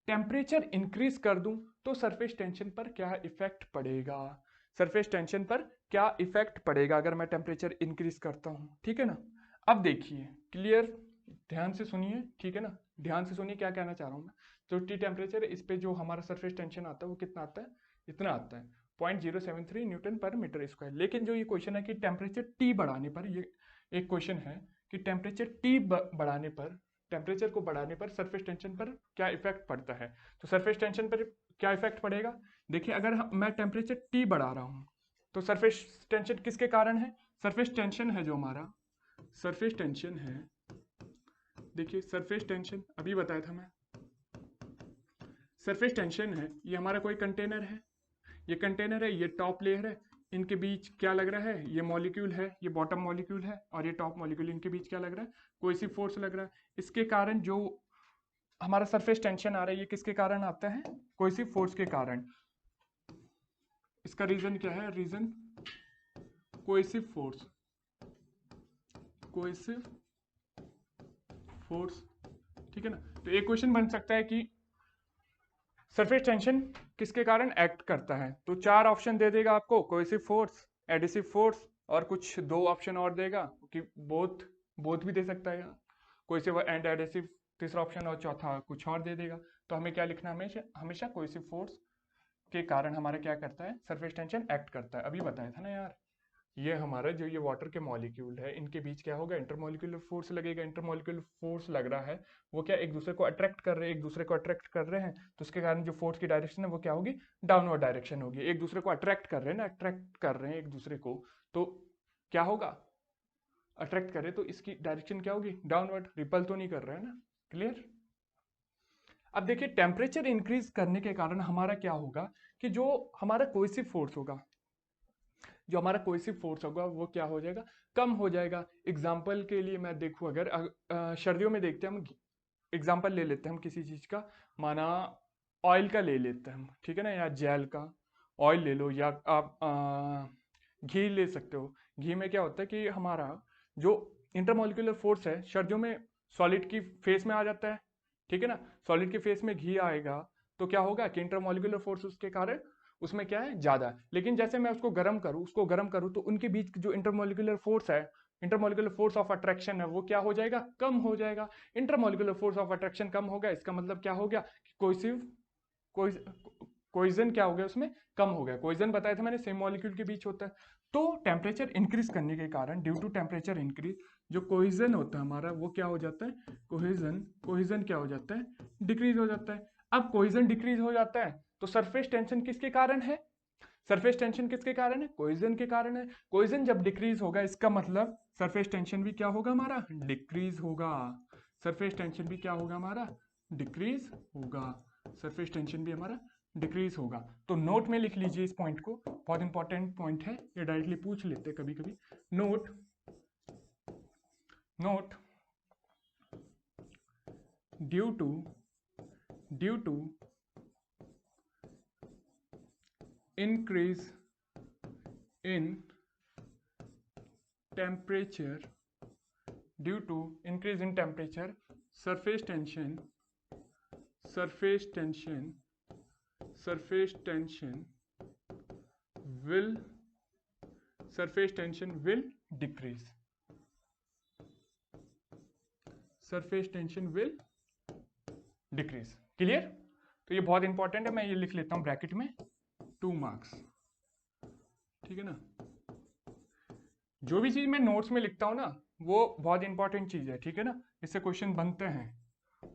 टेम्परेचर इंक्रीज कर दूं तो सरफेस टेंशन पर क्या इफेक्ट पड़ेगा, सरफेस टेंशन पर क्या इफेक्ट पड़ेगा अगर मैं टेम्परेचर इंक्रीज करता हूं, ठीक है ना। अब देखिए क्लियर, ध्यान से सुनिए, ठीक है ना, ध्यान से सुनिए क्या कहना चाह रहा हूं मैं। तो टी टेम्परेचर, इस पे जो हमारा सरफेस टेंशन आता है वो कितना आता है, इतना आता है 0.073 न्यूटन पर मीटर स्क्वायर। लेकिन जो ये क्वेश्चन है कि टेम्परेचर टी बढ़ाने पर, ये एक क्वेश्चन है कि टेम्परेचर टी बढ़ाने पर, टेम्परेचर को बढ़ाने पर सरफेस टेंशन पर क्या इफेक्ट पड़ता है। तो सरफेस टेंशन पर क्या इफेक्ट पड़ेगा, देखिए अगर मैं टेम्परेचर टी बढ़ा रहा हूं तो सरफेस टेंशन किसके कारण है, सरफेस टेंशन है जो हमारा सरफेस टेंशन है, देखिए सरफेस टेंशन अभी बताया था मैं, सरफेस टेंशन है, ये हमारा कोई कंटेनर है, ये कंटेनर है, ये टॉप लेयर है, इनके बीच क्या लग रहा है, ये मॉलिक्यूल है, ये बॉटम मॉलिक्यूल है और ये टॉप मॉलिक्यूल, इनके बीच क्या लग रहा है, कोई सी फोर्स लग रहा है। इसके कारण जो हमारा सरफेस टेंशन आ रहा है ये किसके कारण आता है, कोई सी फोर्स के कारण। इसका रीजन क्या है, reason cohesive force, cohesive force, ठीक है ना। तो एक क्वेश्चन बन सकता है कि सरफेस टेंशन किसके कारण एक्ट करता है, तो 4 ऑप्शन दे देगा आपको, कोएसिव फोर्स, एडिसिव फोर्स और कुछ 2 ऑप्शन और देगा कि बोथ भी दे सकता है, कोएसिव एंड एडिसिव तीसरा ऑप्शन, और चौथा कुछ और दे देगा। तो हमें क्या लिखना है, हमेशा कोएसिव फोर्स के कारण हमारा क्या करता है, सरफेस टेंशन एक्ट करता है। अभी बताया था ना यार, ये हमारा जो ये वाटर के मॉलिक्यूल है इनके बीच क्या होगा, इंटरमॉलिक्यूलर फोर्स लगेगा, इंटरमॉलिक्यूलर फोर्स लग रहा है, वो क्या एक दूसरे को अट्रैक्ट कर रहे हैं, एक दूसरे को अट्रैक्ट कर रहे हैं, तो उसके कारण जो फोर्स की डायरेक्शन है वो क्या होगी, डाउनवर्ड डायरेक्शन होगी। एक दूसरे को अट्रैक्ट कर रहे हैं ना, अट्रैक्ट कर रहे हैं एक दूसरे को, तो क्या होगा, अट्रैक्ट करे तो इसकी डायरेक्शन क्या होगी, डाउनवर्ड, रिपल तो नहीं कर रहा है ना, क्लियर। अब देखिए टेम्परेचर इंक्रीज करने के कारण हमारा क्या होगा कि जो हमारा कोएसिव फोर्स होगा, जो हमारा कोएसिव फोर्स होगा वो क्या हो जाएगा, कम हो जाएगा। एग्जाम्पल के लिए मैं देखूं, अगर सर्दियों में देखते हैं हम, एग्जाम्पल ले लेते हैं हम किसी चीज का, माना ऑयल का ले लेते हैं हम, ठीक है ना, या जेल का, ऑयल ले लो, या आप घी ले सकते हो। घी में क्या होता है कि हमारा जो इंटरमॉलिक्यूलर फोर्स है सर्दियों में सॉलिड की फेस में आ जाता है, ठीक है ना, सॉलिड के फेस में घी आएगा तो क्या होगा कि इंटरमॉलिक्यूलर फोर्स उसके कारण उसमें क्या है ज्यादा, लेकिन जैसे मैं उसको गर्म करूं तो उनके बीच जो इंटरमॉलिक्यूलर फोर्स है, इंटरमॉलिक्यूलर फोर्स ऑफ अट्रैक्शन है वो क्या हो जाएगा, कम हो जाएगा। इंटरमॉलिक्यूलर फोर्स ऑफ अट्रैक्शन कम हो गया, इसका मतलब क्या हो गया कि कोइजन क्या हो गया, उसमें कम हो गया। कोइजन बताया था मैंने, सेम मॉलिक्यूल के बीच होता है। तो टेम्परेचर इंक्रीज करने के कारण, ड्यू टू टेम्परेचर इंक्रीज, जो कोहिजन होता है हमारा वो क्या हो जाता है, कोहिजन क्या हो जाता है, डिक्रीज हो जाता है। अब कोहिजन डिक्रीज हो जाता है तो सरफेस टेंशन किसके कारण है, सरफेस टेंशन किसके कारण है, कोहिजन के कारण है। कोहिजन जब डिक्रीज होगा इसका मतलब सरफेस टेंशन भी क्या होगा हमारा, डिक्रीज होगा। सरफेस टेंशन भी क्या होगा हमारा, डिक्रीज होगा, सरफेस टेंशन भी हमारा डिक्रीज होगा। तो नोट में लिख लीजिए इस पॉइंट को, बहुत इंपॉर्टेंट पॉइंट है, ये डायरेक्टली पूछ लेते हैं कभी कभी। Note due to increase in temperature, due to increase in temperature, surface tension will decrease, surface tension will decrease, clear. तो ये बहुत इंपॉर्टेंट है, मैं ये लिख लेता हूं ब्रैकेट में 2 मार्क्स, ठीक है ना। जो भी चीज मैं नोट्स में लिखता हूं ना वो बहुत इंपॉर्टेंट चीज है, ठीक है ना, इससे क्वेश्चन बनते हैं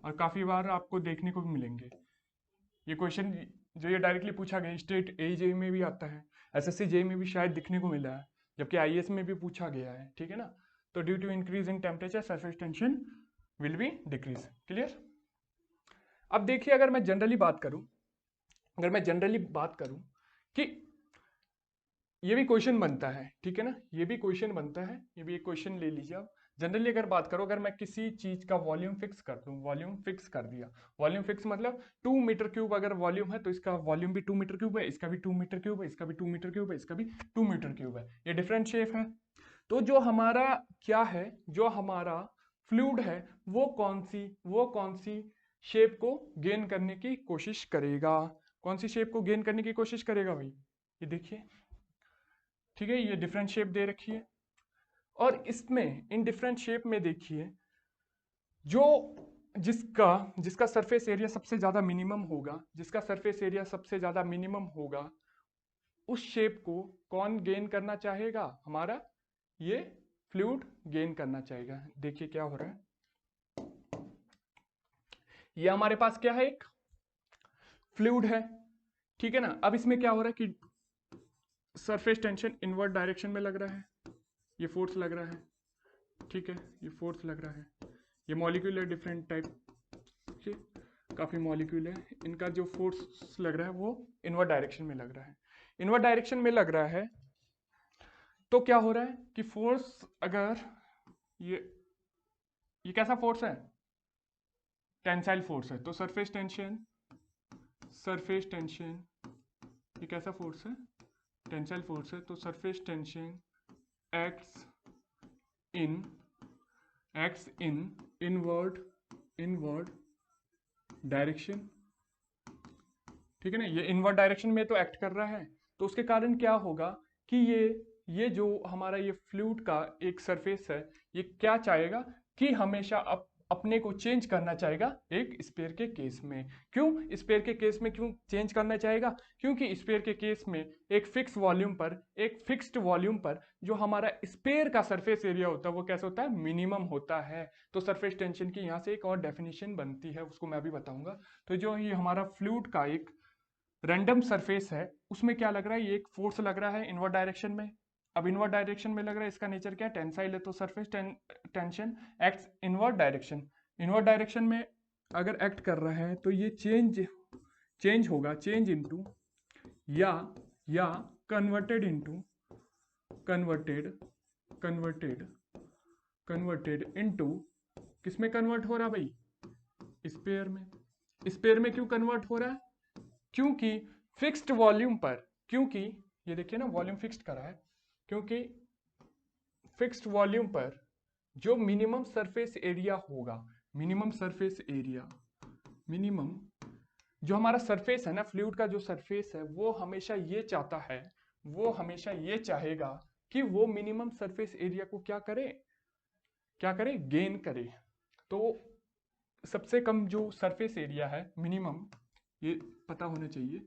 और काफी बार आपको देखने को भी मिलेंगे। ये क्वेश्चन जो ये डायरेक्टली पूछा गया, स्टेट AJE में भी आता है, SSC JEE में भी शायद दिखने को मिला है, जबकि IAS में भी पूछा गया है, ठीक है ना। तो due to increase in temperature surface tension will be decrease. Clear. अब देखिए, अगर मैं जनरली बात करूं कि ये भी क्वेश्चन बनता है, ठीक है ना, ये भी क्वेश्चन बनता है, ये भी एक क्वेश्चन ले लीजिए आप। जनरली अगर बात करो, अगर मैं किसी चीज का वॉल्यूम फिक्स कर दूं, वॉल्यूम फिक्स कर दिया, वॉल्यूम फिक्स मतलब 2 मीटर क्यूब अगर वॉल्यूम है तो इसका वॉल्यूम भी 2 मीटर क्यूब है, इसका भी 2 मीटर क्यूब है, इसका भी 2 मीटर क्यूब है, इसका भी 2 मीटर क्यूब है, ये डिफरेंट शेप है। तो जो हमारा क्या है, जो हमारा फ्लूइड है वो कौन सी शेप को गेन करने की कोशिश करेगा, कौन सी शेप को गेन करने की कोशिश करेगा भाई, ये देखिए, ठीक है, ये डिफरेंट शेप दे रखी है। और इसमें इन डिफरेंट शेप में देखिए, जो जिसका सरफेस एरिया सबसे ज्यादा मिनिमम होगा, जिसका सरफेस एरिया सबसे ज्यादा मिनिमम होगा, उस शेप को कौन गेन करना चाहेगा, हमारा ये फ्लूइड गेन करना चाहेगा। देखिए क्या हो रहा है, ये हमारे पास क्या है, एक फ्लूइड है, ठीक है ना। अब इसमें क्या हो रहा है कि सरफेस टेंशन इनवर्ट डायरेक्शन में लग रहा है, ये फोर्स लग रहा है, ठीक है, ये फोर्स लग रहा है, ये मॉलिक्यूल है डिफरेंट टाइप के, काफी मॉलिक्यूल है, इनका जो फोर्स लग रहा है वो इनवर्ट डायरेक्शन में लग रहा है, इनवर्ट डायरेक्शन में लग रहा है। तो क्या हो रहा है कि फोर्स, अगर ये कैसा फोर्स है, टेंसाइल फोर्स है, तो सरफेस टेंशन ये कैसा फोर्स है, टेंसाइल फोर्स है, तो surface tension acts in inward direction, ठीक है ना, ये इनवर्ड डायरेक्शन में तो एक्ट कर रहा है। तो उसके कारण क्या होगा कि ये जो हमारा ये फ्लूइड का एक सरफेस है, ये क्या चाहेगा कि हमेशा अपने को चेंज करना चाहेगा एक स्फीयर के केस में। क्यों स्फीयर के केस में क्यों चेंज करना चाहेगा, क्योंकि स्फीयर के केस में एक फिक्स्ड वॉल्यूम पर जो हमारा स्फीयर का सरफेस एरिया होता है वो कैसे होता है, मिनिमम होता है। तो सरफेस टेंशन की यहाँ से एक और डेफिनेशन बनती है, उसको मैं अभी बताऊंगा। तो जो ये हमारा फ्लूइड का एक रैंडम सरफेस है, उसमें क्या लग रहा है, ये एक फोर्स लग रहा है इनवर्ड डायरेक्शन में। अब इनवर्ड डायरेक्शन में लग रहा है, इसका नेचर क्या है, टेंसाइल है, तो surface tension acts inward direction में अगर एक्ट कर रहा है तो ये चेंज होगा, चेंज इनटू या कन्वर्टेड इनटू किसमें कन्वर्ट हो रहा भाई, स्फीयर में क्यों कन्वर्ट हो रहा है, क्योंकि फिक्स्ड वॉल्यूम पर, क्योंकि ये देखिए ना वॉल्यूम फिक्स्ड करा है, क्योंकि फिक्स्ड वॉल्यूम पर जो मिनिमम सरफेस एरिया होगा, मिनिमम जो हमारा सरफेस है ना, फ्लूइड का जो सरफेस है वो हमेशा ये चाहता है, वो हमेशा ये चाहेगा कि वो मिनिमम सरफेस एरिया को क्या करे, गेन करे। तो सबसे कम जो सरफेस एरिया है मिनिमम, ये पता होना चाहिए,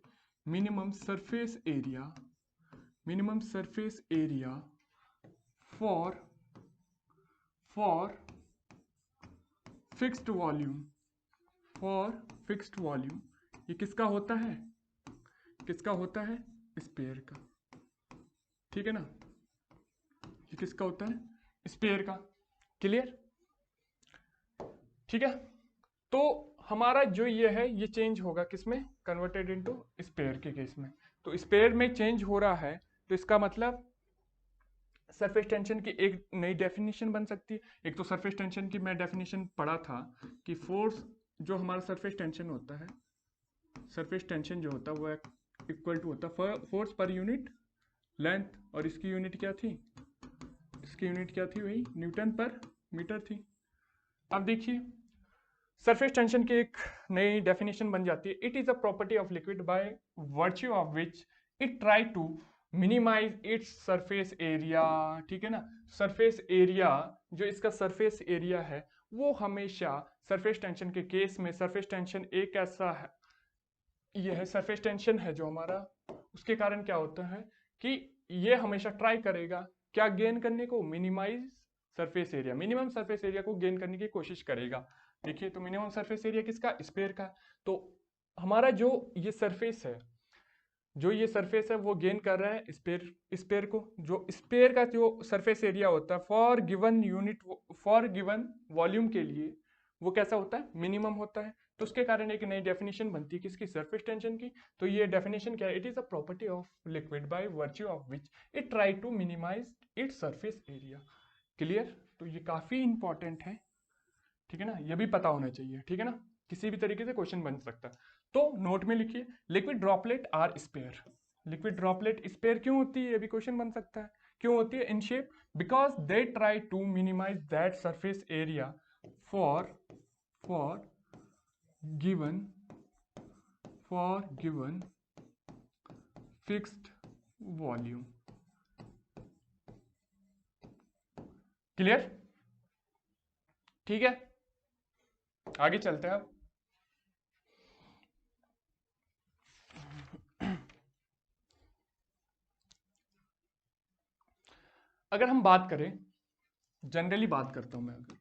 minimum surface area for fixed volume, ये किसका होता है, स्फीयर का, ठीक है ना, ये किसका होता है, स्फीयर का। क्लियर, ठीक है। तो हमारा जो ये है ये चेंज होगा किसमें, कन्वर्टेड इनटू स्फीयर के केस में। तो स्फीयर में चेंज हो रहा है, तो इसका मतलब सरफेस टेंशन की एक नई डेफिनेशन बन सकती है। एक तो सरफेस टेंशन की मैं डेफिनेशन पढ़ा था कि फोर्स जो हमारा सरफेस टेंशन होता है, सरफेस टेंशन जो होता है वो इक्वल टू होता है फोर्स पर यूनिट लेंथ, और इसकी यूनिट क्या थी, वही न्यूटन पर मीटर थी। अब देखिए सरफेस टेंशन की एक नई डेफिनेशन बन जाती है, it is a property of liquid by virtue of which it try to minimise its surface area, ठीक है ना। सरफेस एरिया, जो इसका सरफेस एरिया है वो हमेशा सरफेस टेंशन के केस में, सरफेस टेंशन एक ऐसा है, ये है सरफेस टेंशन है जो हमारा, उसके कारण क्या होता है कि ये हमेशा ट्राई करेगा क्या गेन करने को, minimise surface area, minimum surface area को गेन करने की कोशिश करेगा। देखिए तो मिनिमम सरफेस एरिया किसका, स्फीयर का। तो हमारा जो ये सरफेस है, वो गेन कर रहा है स्पेयर को। जो स्पेयर का जो सरफेस एरिया होता है for given unit, for given volume के लिए, वो कैसा होता है, मिनिमम होता है। तो उसके कारण एक नई डेफिनेशन बनती है किसकी, सरफेस टेंशन की। तो ये डेफिनेशन क्या है, it is a property of liquid by virtue of which it try to minimise its surface area. Clear? तो ये काफी इंपॉर्टेंट है, ठीक है ना, ये भी पता होना चाहिए, ठीक है ना, किसी भी तरीके से क्वेश्चन बन सकता है। तो नोट में लिखिए, liquid droplet are sphere. Liquid droplet sphere क्यों होती है, ये भी क्वेश्चन बन सकता है। क्यों होती है in shape, because they try to minimise that surface area for for given fixed volume. Clear? ठीक है, आगे चलते हैं अब। अगर हम बात करें, जनरली बात करता हूं मैं, अगर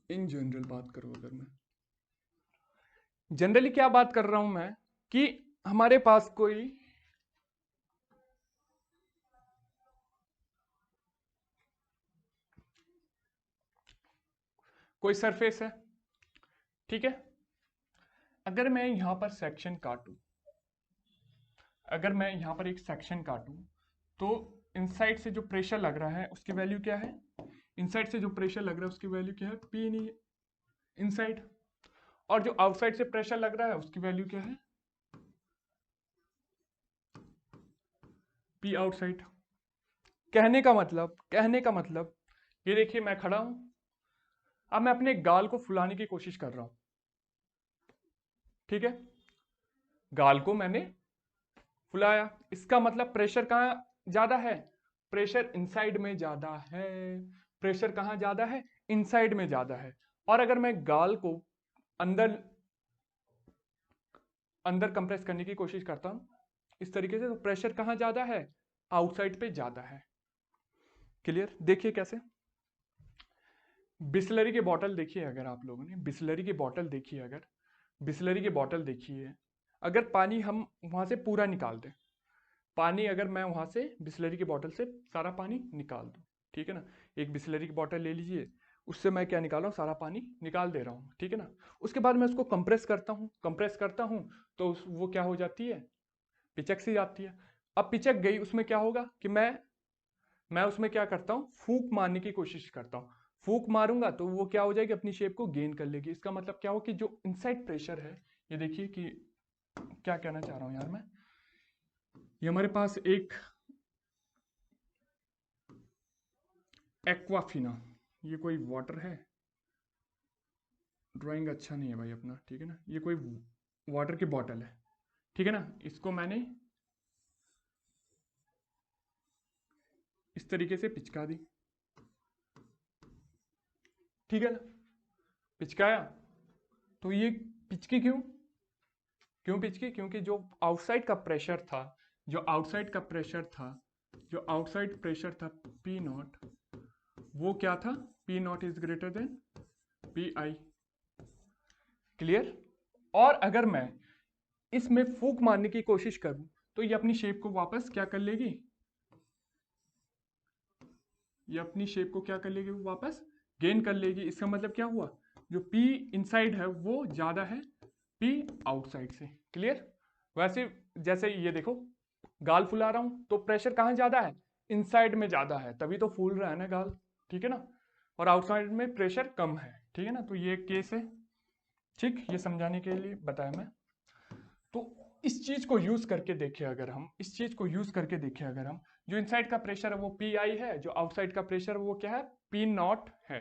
इन जनरल बात करूं, अगर मैं जनरली क्या बात कर रहा हूं मैं, कि हमारे पास कोई सरफेस है, ठीक है। अगर मैं यहां पर सेक्शन काटूं, अगर मैं यहां पर एक सेक्शन काटूं, तो इनसाइड से जो प्रेशर लग रहा है उसकी वैल्यू क्या है, इनसाइड से जो प्रेशर लग रहा है उसकी वैल्यू क्या है, पी इन इनसाइड। और जो आउटसाइड से प्रेशर लग रहा है उसकी वैल्यू क्या है, पी आउटसाइड। कहने का मतलब ये देखिए, मैं खड़ा हूं, अब मैं अपने गाल को फुलाने की कोशिश कर रहा हूं, ठीक है, गाल को मैंने फुलाया, इसका मतलब प्रेशर कहां ज्यादा है, प्रेशर इनसाइड में ज्यादा है। प्रेशर कहां ज्यादा है, इनसाइड में ज्यादा है। और अगर मैं गाल को अंदर अंदर कंप्रेस करने की कोशिश करता हूं इस तरीके से, तो प्रेशर कहां ज्यादा है, आउटसाइड पे ज्यादा है। क्लियर? देखिए कैसे, बिस्लरी की बोतल देखिए, अगर आप लोगों ने बिस्लरी की बोतल देखी है, अगर बिस्लरी की बोतल देखी है, अगर पानी हम वहां से पूरा निकाल दें, पानी अगर मैं वहां से बिस्लरी की बोतल से सारा पानी निकाल दूं, ठीक है ना, एक बिस्लरी की बोतल ले लीजिए, उससे मैं क्या निकाल रहा हूँ, सारा पानी निकाल दे रहा हूँ, ठीक है ना। उसके बाद मैं उसको कंप्रेस करता हूँ, तो वो क्या हो जाती है, पिचक सी जाती है। अब पिचक गई, उसमें क्या होगा कि मैं उसमें क्या करता हूँ, फूंक मारने की कोशिश करता हूँ। फूंक मारूंगा तो वो क्या हो जाएगी, अपनी शेप को गेन कर लेगी। इसका मतलब क्या हो कि जो इनसाइड प्रेशर है, ये देखिए कि क्या कहना चाह रहा हूं यार मैं, ये हमारे पास एक एक्वाफिना, ये कोई वाटर है, ड्राइंग अच्छा नहीं है भाई अपना, ठीक है ना, ये कोई वाटर की बॉटल है, ठीक है ना, इसको मैंने इस तरीके से पिचका दी, ठीक है ना, पिचकाया, तो ये पिचकी क्यों, पिचकी, क्योंकि जो आउटसाइड का प्रेशर था, जो आउटसाइड प्रेशर था पी नॉट, वो क्या था, P not is greater than P I. Clear? और अगर मैं इसमें फूंक मारने की कोशिश करूं, तो ये अपनी शेप को वापस क्या कर लेगी, ये अपनी शेप को क्या कर लेगी, वापस गेन कर लेगी। इसका मतलब क्या हुआ, जो P इनसाइड है वो ज्यादा है P आउटसाइड से। क्लियर? वैसे जैसे ये देखो, गाल फुला रहा हूं तो प्रेशर कहां ज्यादा है, इनसाइड में ज्यादा है, तभी तो फूल रहा है ना गाल, ठीक है ना, और आउटसाइड में प्रेशर कम है, ठीक है ना। तो ये केस है, ठीक, ये समझाने के लिए बताया मैं। तो इस चीज को यूज करके देखें, अगर हम जो इनसाइड का प्रेशर है वो पी आई है, जो आउटसाइड का प्रेशर वो क्या है, पी नॉट है,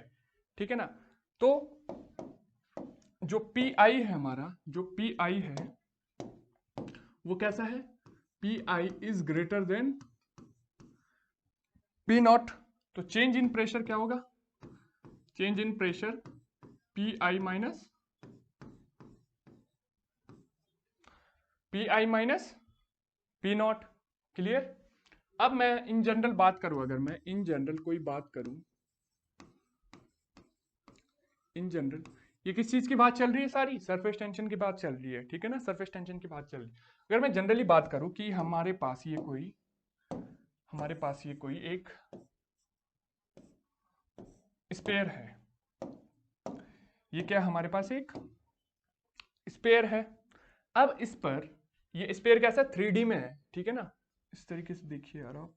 ठीक है ना। तो जो पी आई है हमारा, जो पी आई है वो कैसा है, P I is greater than P naught. तो चेंज इन प्रेशर क्या होगा, change in pressure P I minus P not. Clear? अब मैं इन जनरल बात करूं, अगर मैं इन जनरल कोई बात करूं, इन जनरल ये किस चीज की बात चल रही है, सारी सरफेस टेंशन की बात चल रही है, ठीक है ना, सरफेस टेंशन की बात चल रही है। अगर मैं जनरली बात करूं कि हमारे पास ये कोई एक स्पेयर है, ये क्या हमारे पास एक स्पेयर है। अब इस पर ये स्पेयर कैसा 3D में है, ठीक है ना, इस तरीके से देखिए यार आप,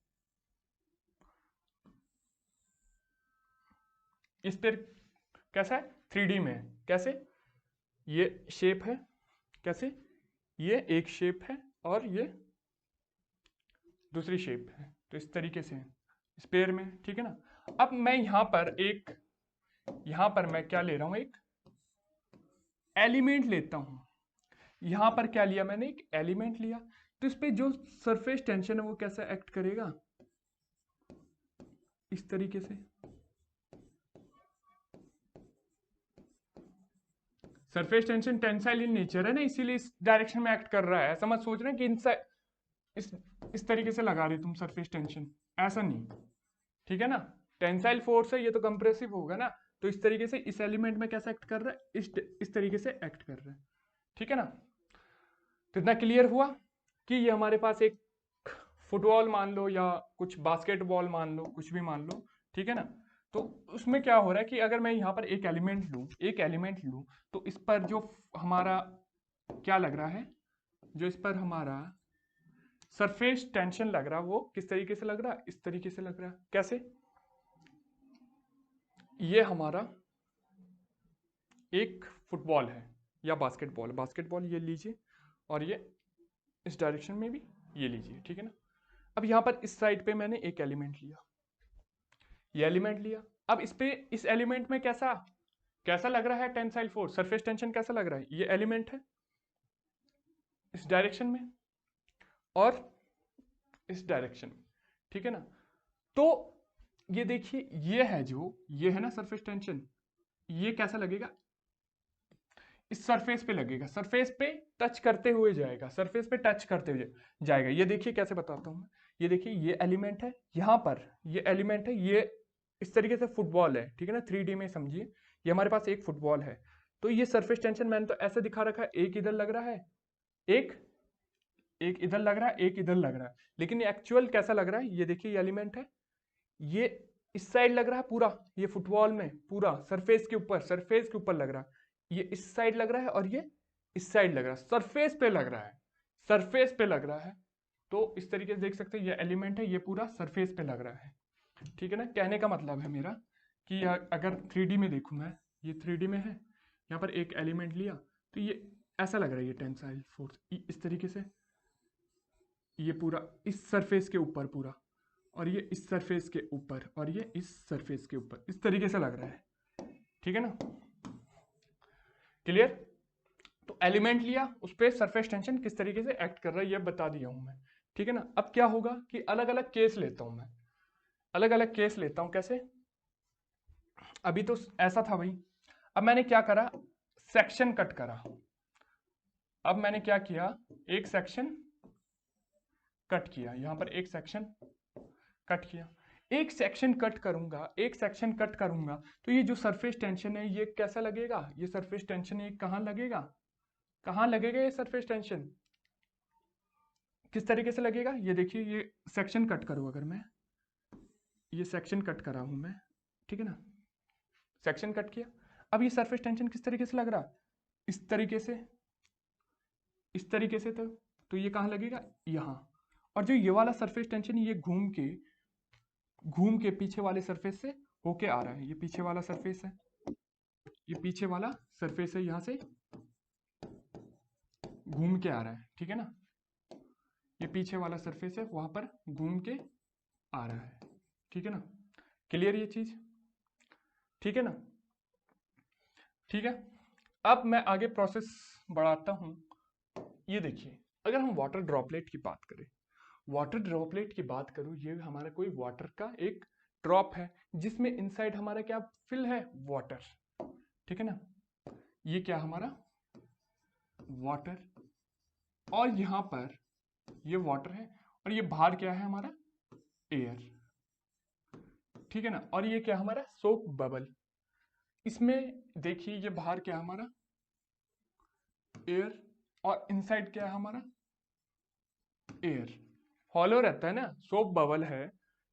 स्पेयर कैसा है 3D में है। कैसे, ये शेप है, कैसे, ये एक शेप है और ये दूसरी शेप है, तो इस तरीके से स्पेयर में, ठीक है ना। अब मैं यहां पर मैं क्या ले रहा हूं, एक एलिमेंट लेता हूं। यहां पर क्या लिया मैंने, एक एलिमेंट लिया, तो इस पे जो सरफेस टेंशन है वो कैसा एक्ट करेगा, इस तरीके से। Surface tension tensile in nature है ना, इसीलिए इस डायरेक्शन में एक्ट कर रहा है। ऐसा मत सोच रहे कि इस इस तरीके से लगा रहे तुम सरफेस टेंशन, ऐसा नहीं, ठीक है ना। टेंसाइल फोर्स है, ये तो कंप्रेसिव होगा ना, तो इस तरीके से इस एलिमेंट में कैसा एक्ट कर रहा है, इस तरीके से एक्ट कर रहा है, ठीक है ना। तो इतना क्लियर हुआ कि ये हमारे पास एक फुटबॉल मान लो या कुछ बास्केटबॉल मान लो, कुछ भी मान लो, ठीक है ना। तो उसमें क्या हो रहा है कि अगर मैं यहाँ पर एक एलिमेंट लूँ तो इस पर जो हमारा क्या लग रहा है, जो इस पर हमारा सरफेस टेंशन लग रहा है वो किस तरीके से लग रहा है, इस तरीके से लग रहा है। कैसे, ये हमारा एक फुटबॉल है या बास्केटबॉल ये लीजिए, और ये इस डायरेक्शन में भी ये लीजिए, ठीक है ना। अब यहां पर इस साइड पे मैंने एक एलिमेंट लिया, ये एलिमेंट लिया। अब इस एलिमेंट में कैसा कैसा लग रहा है टेंसाइल फोर्स, सरफेस टेंशन कैसा लग रहा है, ये एलिमेंट है इस डायरेक्शन में और इस डायरेक्शन में, ठीक है ना। तो ये देखिए, ये है ना सरफेस टेंशन, ये कैसा लगेगा, इस सरफेस पे लगेगा, सरफेस पे टच करते हुए जाएगा, सरफेस पे टच करते हुए जाएगा। ये देखिए कैसे बताता हूं मैं, ये देखिए ये एलिमेंट है, यहां पर ये एलिमेंट है, ये इस तरीके से फुटबॉल है, ठीक है ना, 3D में समझिए। ये हमारे पास एक फुटबॉल है, तो ये सरफेस टेंशन मैंने तो ऐसे दिखा रखा है, एक इधर लग रहा है, एक एक इधर लग रहा है, एक इधर लग रहा है, लेकिन ये एक्चुअल कैसा लग रहा है, ये देखिए ये एलिमेंट है, ये इस साइड लग रहा है पूरा, ये फुटबॉल में पूरा सरफेस के ऊपर लग रहा है, ये इस साइड लग रहा है और ये इस साइड लग रहा है, सरफेस पे लग रहा है, सरफेस पे लग रहा है। तो इस तरीके से देख सकते हैं, ये एलिमेंट है, ये पूरा सरफेस पे लग रहा है, ठीक है ना। कहने का मतलब है मेरा कि अगर 3D में देखूं मैं, ये 3D में है, यहाँ पर एक एलिमेंट लिया तो ये ऐसा लग रहा है, ये टेंसाइल फोर्स इस तरीके से, ये पूरा इस सरफेस के ऊपर पूरा, और ये इस सरफेस के ऊपर, और ये इस सरफेस के ऊपर, इस तरीके से लग रहा है, ठीक है ना, क्लियर। तो एलिमेंट लिया, उस पर सरफेस टेंशन किस तरीके से एक्ट कर रहा है ये बता दिया हूं मैं, ठीक है ना। अब क्या होगा कि अलग अलग केस लेता हूं मैं, अलग अलग केस लेता हूं, कैसे, अभी तो ऐसा था भाई, अब मैंने क्या करा, सेक्शन कट करा। अब मैंने क्या किया, एक सेक्शन कट किया, यहां पर एक सेक्शन कट किया, एक सेक्शन कट करूंगा, तो ये जो सरफेस टेंशन है ये कैसा लगेगा, ये सरफेस टेंशन ये कहां लगेगा, ये सरफेस टेंशन किस तरीके से लगेगा, ये देखिए, ये सेक्शन कट करूं अगर मैं, ये सेक्शन कट करा हूं मैं, ठीक है ना, सेक्शन कट किया। अब ये सरफेस टेंशन किस तरीके से लग रहा, इस तरीके से, तो ये कहां लगेगा, यहां। और जो ये वाला सरफेस टेंशन ये घूम के पीछे वाले सरफेस से होके आ रहा है, ये पीछे वाला सरफेस है, यहां से घूम के आ रहा है, ठीक है ना, ये पीछे वाला सरफेस है, वहां पर घूम के आ रहा है, ठीक है ना, क्लियर ये चीज, ठीक है ना, ठीक है। अब मैं आगे प्रोसेस बढ़ाता हूं। ये देखिए, अगर हम वाटर ड्रॉपलेट की बात करें, ये हमारा कोई वाटर का एक ड्रॉप है, जिसमें इनसाइड हमारा क्या फिल है, वाटर, ठीक है ना, ये क्या हमारा वाटर, और यहां पर ये वाटर है, और ये बाहर क्या है हमारा एयर, ठीक है ना, और ये क्या हमारा सोप बबल, इसमें देखिए ये बाहर क्या है हमारा एयर और इनसाइड क्या है हमारा एयर। हॉलो रहता है ना, सोप बबल है,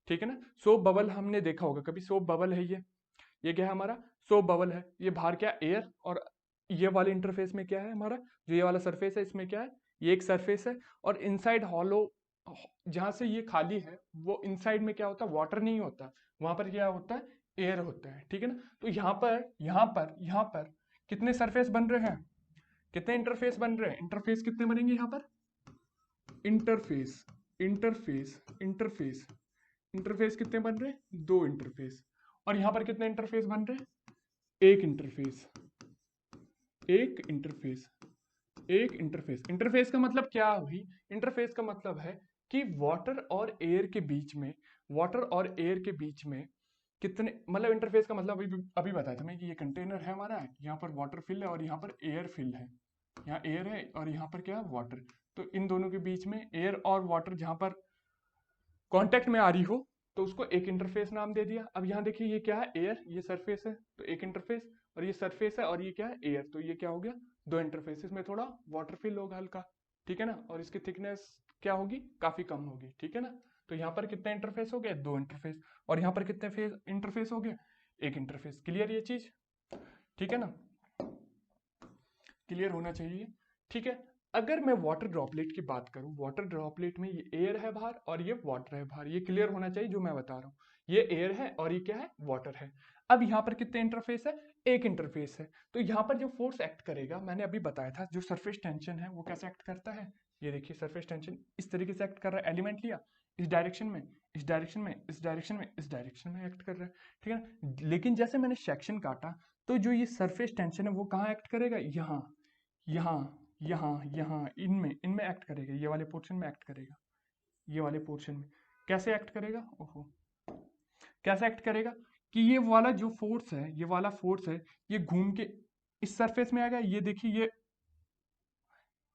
ठीक है ना। सोप बबल हमने देखा होगा कभी, सोप बबल है ये क्या है हमारा सोप बबल है। ये बाहर क्या एयर और ये वाले इंटरफेस में क्या है हमारा जो ये वाला सरफेस है इसमें क्या है ये एक सरफेस है। और इनसाइड हॉलो जहां से ये खाली है वो इनसाइड में क्या होता है वाटर नहीं होता, वहां पर क्या होता है एयर होता है, ठीक है ना। तो यहाँ पर कितने सरफेस बन रहे हैं, कितने इंटरफेस बन रहे हैं, इंटरफेस कितने बनेंगे यहाँ पर इंटरफेस इंटरफेस इंटरफेस इंटरफेस कितने बन रहे हैं दो इंटरफेस। और यहां पर कितने इंटरफेस बन रहे हैं एक इंटरफेस एक इंटरफेस एक इंटरफेस। इंटरफेस का मतलब क्या हुई, इंटरफेस का मतलब है कि वाटर और एयर के बीच में, वाटर और एयर के बीच में कितने, मतलब इंटरफेस का मतलब अभी बताया था मैं कि ये कंटेनर है हमारा, यहाँ पर वाटर फिल है और यहाँ पर एयर फिल है, यहाँ एयर है और यहाँ पर क्या है वाटर। तो इन दोनों के बीच में एयर और वाटर जहां पर कांटेक्ट में आ रही हो तो उसको एक इंटरफेस नाम दे दिया। अब यहाँ देखिए ये क्या है एयर, ये सरफेस है तो एक इंटरफेस, और ये सरफेस है और ये क्या है एयर, तो ये क्या हो गया दो इंटरफेस। इसमें थोड़ा वाटर फिल होगा हल्का, ठीक है ना, और इसकी थिकनेस क्या होगी काफी कम होगी, ठीक है ना। तो यहाँ पर कितने इंटरफेस हो गए दो इंटरफेस, और यहाँ पर कितने इंटरफेस हो गए एक इंटरफेस। क्लियर ये चीज, ठीक है ना, क्लियर होना चाहिए, ठीक है। अगर मैं वाटर ड्रॉपलेट की बात करूं, वाटर ड्रॉपलेट में ये एयर है बाहर और ये वाटर है बाहर, ये क्लियर होना चाहिए जो मैं बता रहा हूं, ये एयर है और ये क्या है वाटर है। अब यहाँ पर कितने इंटरफेस है एक इंटरफेस है। तो यहाँ पर जो फोर्स एक्ट करेगा मैंने अभी बताया था, जो सरफेस टेंशन है वो कैसे एक्ट करता है, ये देखिए सरफेस टेंशन इस तरीके से एक्ट कर रहा है, एलिमेंट लिया इस डायरेक्शन में इस डायरेक्शन में इस डायरेक्शन में इस डायरेक्शन में एक्ट कर रहा है, ठीक है ना। लेकिन जैसे मैंने सेक्शन काटा तो जो ये सरफेस टेंशन है वो कहाँ एक्ट करेगा, यहाँ यहाँ यहाँ यहाँ इनमें इनमें एक्ट करेगा, ये वाले पोर्शन में एक्ट करेगा, ये वाले पोर्शन में कैसे एक्ट करेगा, ओहो कैसे एक्ट करेगा कि ये वाला जो फोर्स है ये वाला फोर्स है ये घूम के इस सरफेस में आएगा। ये देखिए ये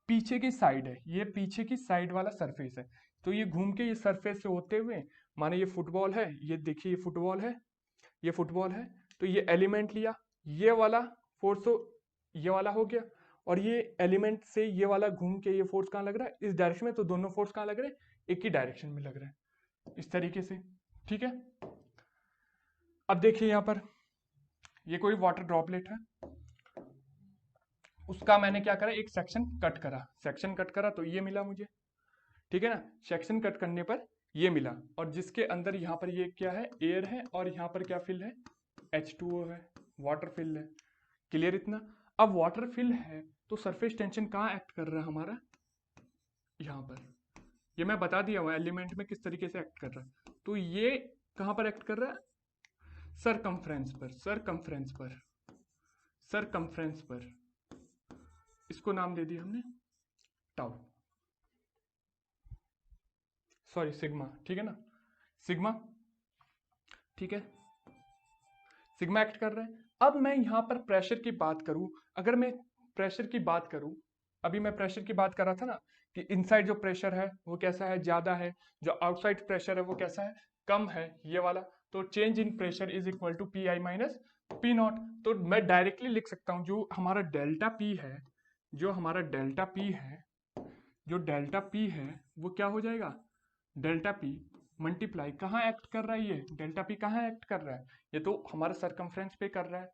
पीछे की साइड है, ये पीछे की साइड वाला सरफेस है, तो ये घूम के ये सरफेस से होते हुए, माने ये फुटबॉल है, ये देखिए ये फुटबॉल है, ये फुटबॉल है, तो ये एलिमेंट लिया, ये वाला फोर्स तो ये वाला हो गया, और ये एलिमेंट से ये वाला घूम के ये फोर्स कहाँ लग रहा है इस डायरेक्शन में, तो दोनों फोर्स कहाँ लग रहे हैं एक ही डायरेक्शन में लग रहे हैं इस तरीके से, ठीक है। अब देखिए यहाँ पर ये कोई वाटर ड्रॉपलेट है, उसका मैंने क्या करा एक सेक्शन कट करा, सेक्शन कट करा तो ये मिला मुझे, ठीक है ना। सेक्शन कट करने पर ये मिला, और जिसके अंदर यहाँ पर ये क्या है एयर है और यहाँ पर क्या फिल है H2O है, वाटर फिल है, क्लियर इतना। अब वाटर फिल है तो सरफेस टेंशन कहाँ एक्ट कर रहा है हमारा यहाँ पर, ये मैं बता दिया हूँ एलिमेंट में किस तरीके से एक्ट कर रहा है। तो ये कहाँ पर एक्ट कर रहा है सरकमफ्रेंस पर, सरकमफ्रेंस पर, सरकमफ्रेंस पर, इसको नाम दे दिया हमने टाउ, सॉरी सिग्मा, ठीक है ना, सिग्मा, ठीक है, सिग्मा एक्ट कर रहे हैं। अब मैं यहाँ पर प्रेशर की बात करूं, अगर मैं प्रेशर की बात करूं, अभी मैं प्रेशर की बात कर रहा था ना कि इनसाइड जो प्रेशर है वो कैसा है ज्यादा है, जो आउटसाइड प्रेशर है वो कैसा है कम है, ये वाला। तो change in pressure is equal to P I minus P naught. तो मैं डायरेक्टली लिख सकता हूं जो हमारा डेल्टा पी है, जो हमारा डेल्टा पी है, जो डेल्टा पी है वो क्या हो जाएगा डेल्टा पी मल्टीप्लाई कहाँ एक्ट कर रहा है, ये डेल्टा पी कहाँ एक्ट कर रहा है, ये तो हमारा सरकमफ्रेंस पे कर रहा है,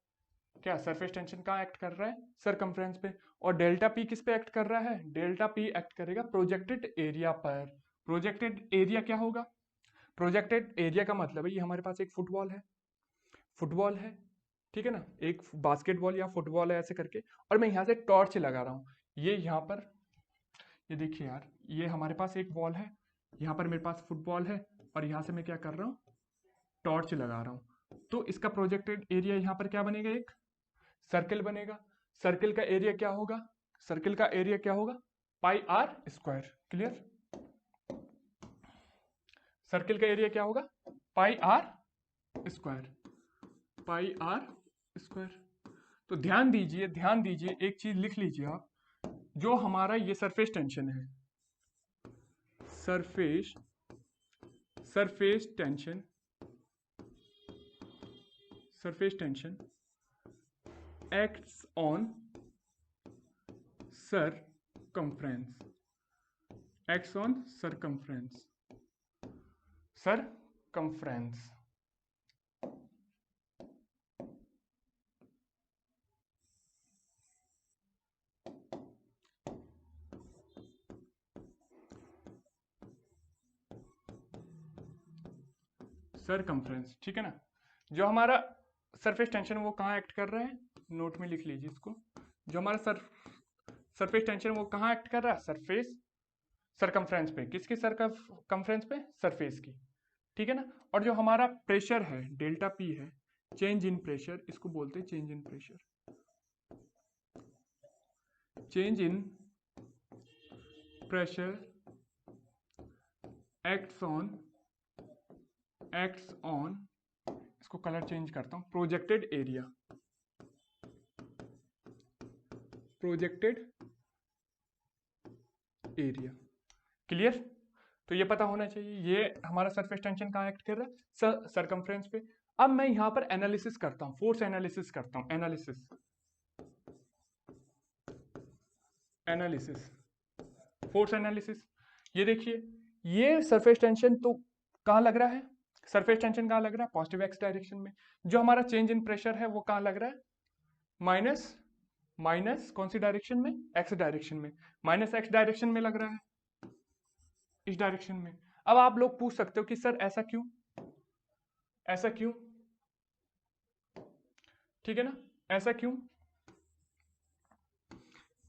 क्या सरफेस टेंशन कहाँ एक्ट कर रहा है सरकमफ्रेंस पे। और डेल्टा पी किस पे एक्ट कर रहा है, डेल्टा पी एक्ट करेगा प्रोजेक्टेड एरिया पर। प्रोजेक्टेड एरिया क्या होगा, प्रोजेक्टेड एरिया का मतलब है ये हमारे पास एक फुटबॉल है, फुटबॉल है, ठीक है ना, एक बास्केटबॉल या फुटबॉल है ऐसे करके, और मैं यहाँ से टॉर्च लगा रहा हूँ, ये यहाँ पर ये देखिए यार ये हमारे पास एक बॉल है, यहाँ पर मेरे पास फुटबॉल है, और यहाँ से मैं क्या कर रहा हूँ टॉर्च लगा रहा हूँ। तो इसका प्रोजेक्टेड एरिया यहाँ पर क्या बनेगा एक सर्कल बनेगा, सर्कल का एरिया क्या होगा, सर्कल का एरिया क्या होगा pi are square, clear. Circle का एरिया क्या होगा pi are square, pi are square. तो ध्यान दीजिए एक चीज लिख लीजिए आप, जो हमारा ये सरफेस टेंशन है, surface surface tension, surface tension acts on circumference, acts on circumference, circumference. Circumference, ठीक है ना। जो हमारा सरफेस टेंशन वो कहाँ एक्ट कर रहा है, नोट में लिख लीजिए इसको। जो हमारा सरफेस टेंशन वो कहाँ एक्ट कर रहा है, सरफेस सरकमफ्रेंस पे। किसकी सरकमफ्रेंस पे, सरफेस की, ठीक है ना। और जो हमारा प्रेशर है डेल्टा पी है, चेंज इन प्रेशर, इसको बोलते हैं change in pressure. Change in pressure acts on, इसको कलर चेंज करता हूं, projected area, projected area. Clear. तो ये पता होना चाहिए ये हमारा सरफेस टेंशन कहाँ एक्ट कर रहा है, सरकमफ्रेंस पे। अब मैं यहां पर एनालिसिस करता हूं, फोर्स एनालिसिस करता हूं, एनालिसिस फोर्स एनालिसिस। ये देखिए, ये सरफेस टेंशन तो कहाँ लग रहा है, सरफेस टेंशन कहाँ लग रहा है, पॉजिटिव एक्स डायरेक्शन में। जो हमारा चेंज इन प्रेशर है वो कहाँ लग रहा है, माइनस माइनस कौन सी डायरेक्शन में, एक्स डायरेक्शन में, माइनस एक्स डायरेक्शन में लग रहा है, इस डायरेक्शन में। अब आप लोग पूछ सकते हो कि सर ऐसा क्यों, ऐसा क्यों, ठीक है ना, ऐसा क्यों,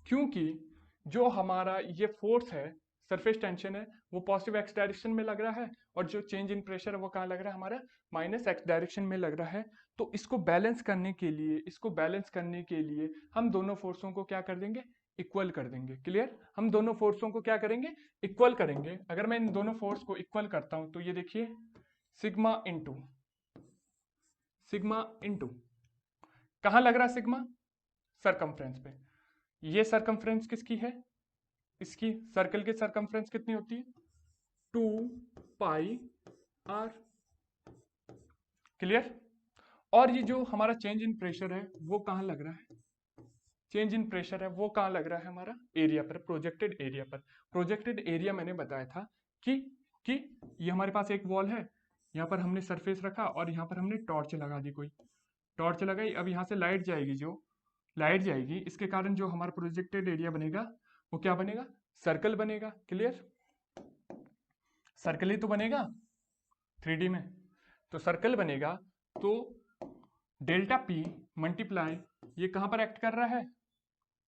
क्योंकि जो हमारा ये फोर्स है, सरफेस टेंशन है, वो पॉजिटिव एक्स डायरेक्शन में लग रहा है, और जो चेंज इन प्रेशर है वो कहाँ लग रहा है, हमारा माइनस एक्स डायरेक्शन में लग रहा है। तो इसको बैलेंस करने के लिए, इसको बैलेंस करने के लिए हम दोनों फोर्सों को क्या कर देंगे, इक्वल कर देंगे। क्लियर। हम दोनों फोर्सों को क्या करेंगे, इक्वल करेंगे। अगर मैं इन दोनों फोर्स को इक्वल करता हूं तो ये देखिए, सिग्मा इंटू सिग्मा इंटू कहां लग रहा है सिग्मा, सरकमफ्रेंस पे। ये सरकमफ्रेंस किसकी है, इसकी, सर्कल की सरकमफ्रेंस कितनी होती है, 2πr। क्लियर। और ये जो हमारा चेंज इन प्रेशर है वो कहां लग रहा है, चेंज इन प्रेशर है वो कहां लग रहा है, हमारा एरिया पर, प्रोजेक्टेड एरिया पर। प्रोजेक्टेड एरिया मैंने बताया था कि कि ये हमारे पास एक वॉल है, यहाँ पर हमने सरफेस रखा और यहाँ पर हमने टॉर्च लगा दी, कोई टॉर्च लगाई। अब यहाँ से लाइट जाएगी, जो लाइट जाएगी इसके कारण जो हमारा प्रोजेक्टेड एरिया बनेगा वो क्या बनेगा, सर्कल बनेगा। क्लियर। सर्कल ही तो बनेगा 3D में, तो सर्कल बनेगा। तो डेल्टा पी मल्टीप्लाई, ये कहां पर एक्ट कर रहा है,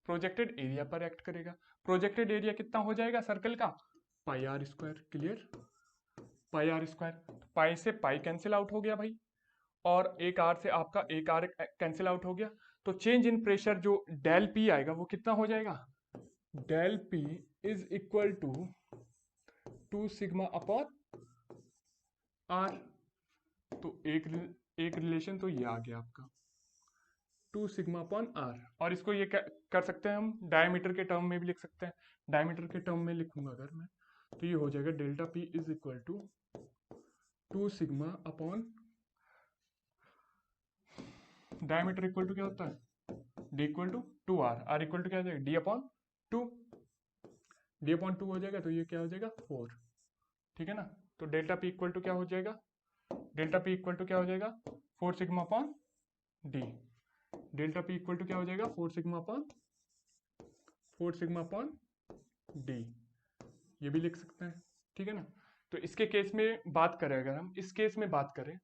प्रोजेक्टेड एरिया पर एक्ट करेगा। प्रोजेक्टेड एरिया कितना हो जाएगा सर्कल का, pi are square. Clear. Pi are square, pi से पाई कैंसिल आउट हो गया भाई, और एक आर से आपका एक आर कैंसिल आउट हो गया। तो चेंज इन प्रेशर जो डेल पी आएगा वो कितना हो जाएगा, del P is equal to 2 sigma upon R. तो एक रिलेशन तो ये आ गया आपका, 2 सिग्मा अपॉन आर। और इसको ये कर सकते हैं हम डायमीटर के टर्म में भी लिख सकते हैं। डायमीटर के टर्म में लिखूंगा अगर मैं, तो ये हो जाएगा delta P is equal to 2 sigma upon, diameter equal to क्या होता है, D equal to 2r, R equal to क्या हो जाएगा, डी अपॉन 2, डी अपॉन 2 हो जाएगा, तो ये क्या हो जाएगा 4। ठीक है ना। तो डेल्टा पी इक्वल टू क्या हो जाएगा, डेल्टा पी इक्वल टू क्या हो जाएगा, 4 sigma upon D. Delta P equal to क्या हो जाएगा, 4 सिग्मा अपॉन डी। ये भी लिख सकते हैं। ठीक है ना। तो इसके केस में बात करें, अगर हम इस केस में बात करें,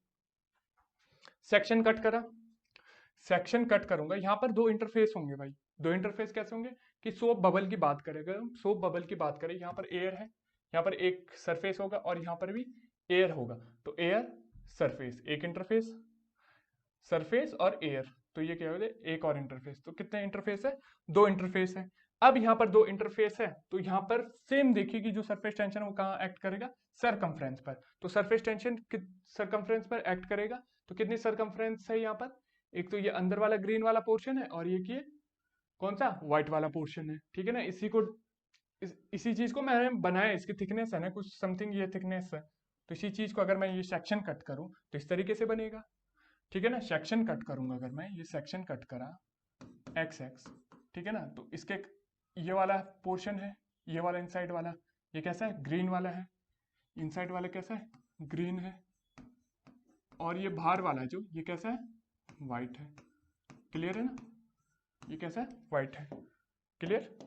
सेक्शन कट करा, सेक्शन कट करूंगा, यहाँ पर दो इंटरफेस होंगे भाई। दो इंटरफेस कैसे होंगे, कि सोप बबल की बात करें, अगर हम सोप बबल की बात करें, यहाँ पर एयर है, यहाँ पर एक सरफेस होगा और यहाँ पर भी एयर होगा। तो एयर सरफेस, एक इंटरफेस, सरफेस और एयर, तो ये क्या हो जाए, एक और इंटरफेस। तो कितने इंटरफेस है, दो इंटरफेस है। अब यहाँ पर दो इंटरफेस है, तो यहाँ पर सेम देखिए कि जो सरफेस टेंशन है वो कहाँ एक्ट करेगा, सरकमफ्रेंस पर। तो सरफेस टेंशन सरकमफ्रेंस पर एक्ट करेगा। तो कितनी सरकमफ्रेंस है यहाँ पर, एक तो ये अंदर वाला ग्रीन वाला पोर्शन है, और ये कौन सा व्हाइट वाला पोर्शन है। ठीक है ना। इसी चीज को मैंने बनाया, इसकी थिकनेस है ना कुछ समथिंग, ये थिकनेस है। तो इसी चीज को अगर मैं ये सेक्शन कट करूं तो इस तरीके से बनेगा। ठीक है ना। सेक्शन कट करूंगा, अगर मैं ये सेक्शन कट करा एक्स एक्स, ठीक है ना। तो इसके ये वाला पोर्शन है, ये वाला इनसाइड वाला, ये कैसा है, ग्रीन वाला है, इनसाइड वाला कैसा है, ग्रीन है, और ये बाहर वाला है जो, ये कैसा है, वाइट है। क्लियर है ना, ये कैसा है, वाइट है। क्लियर।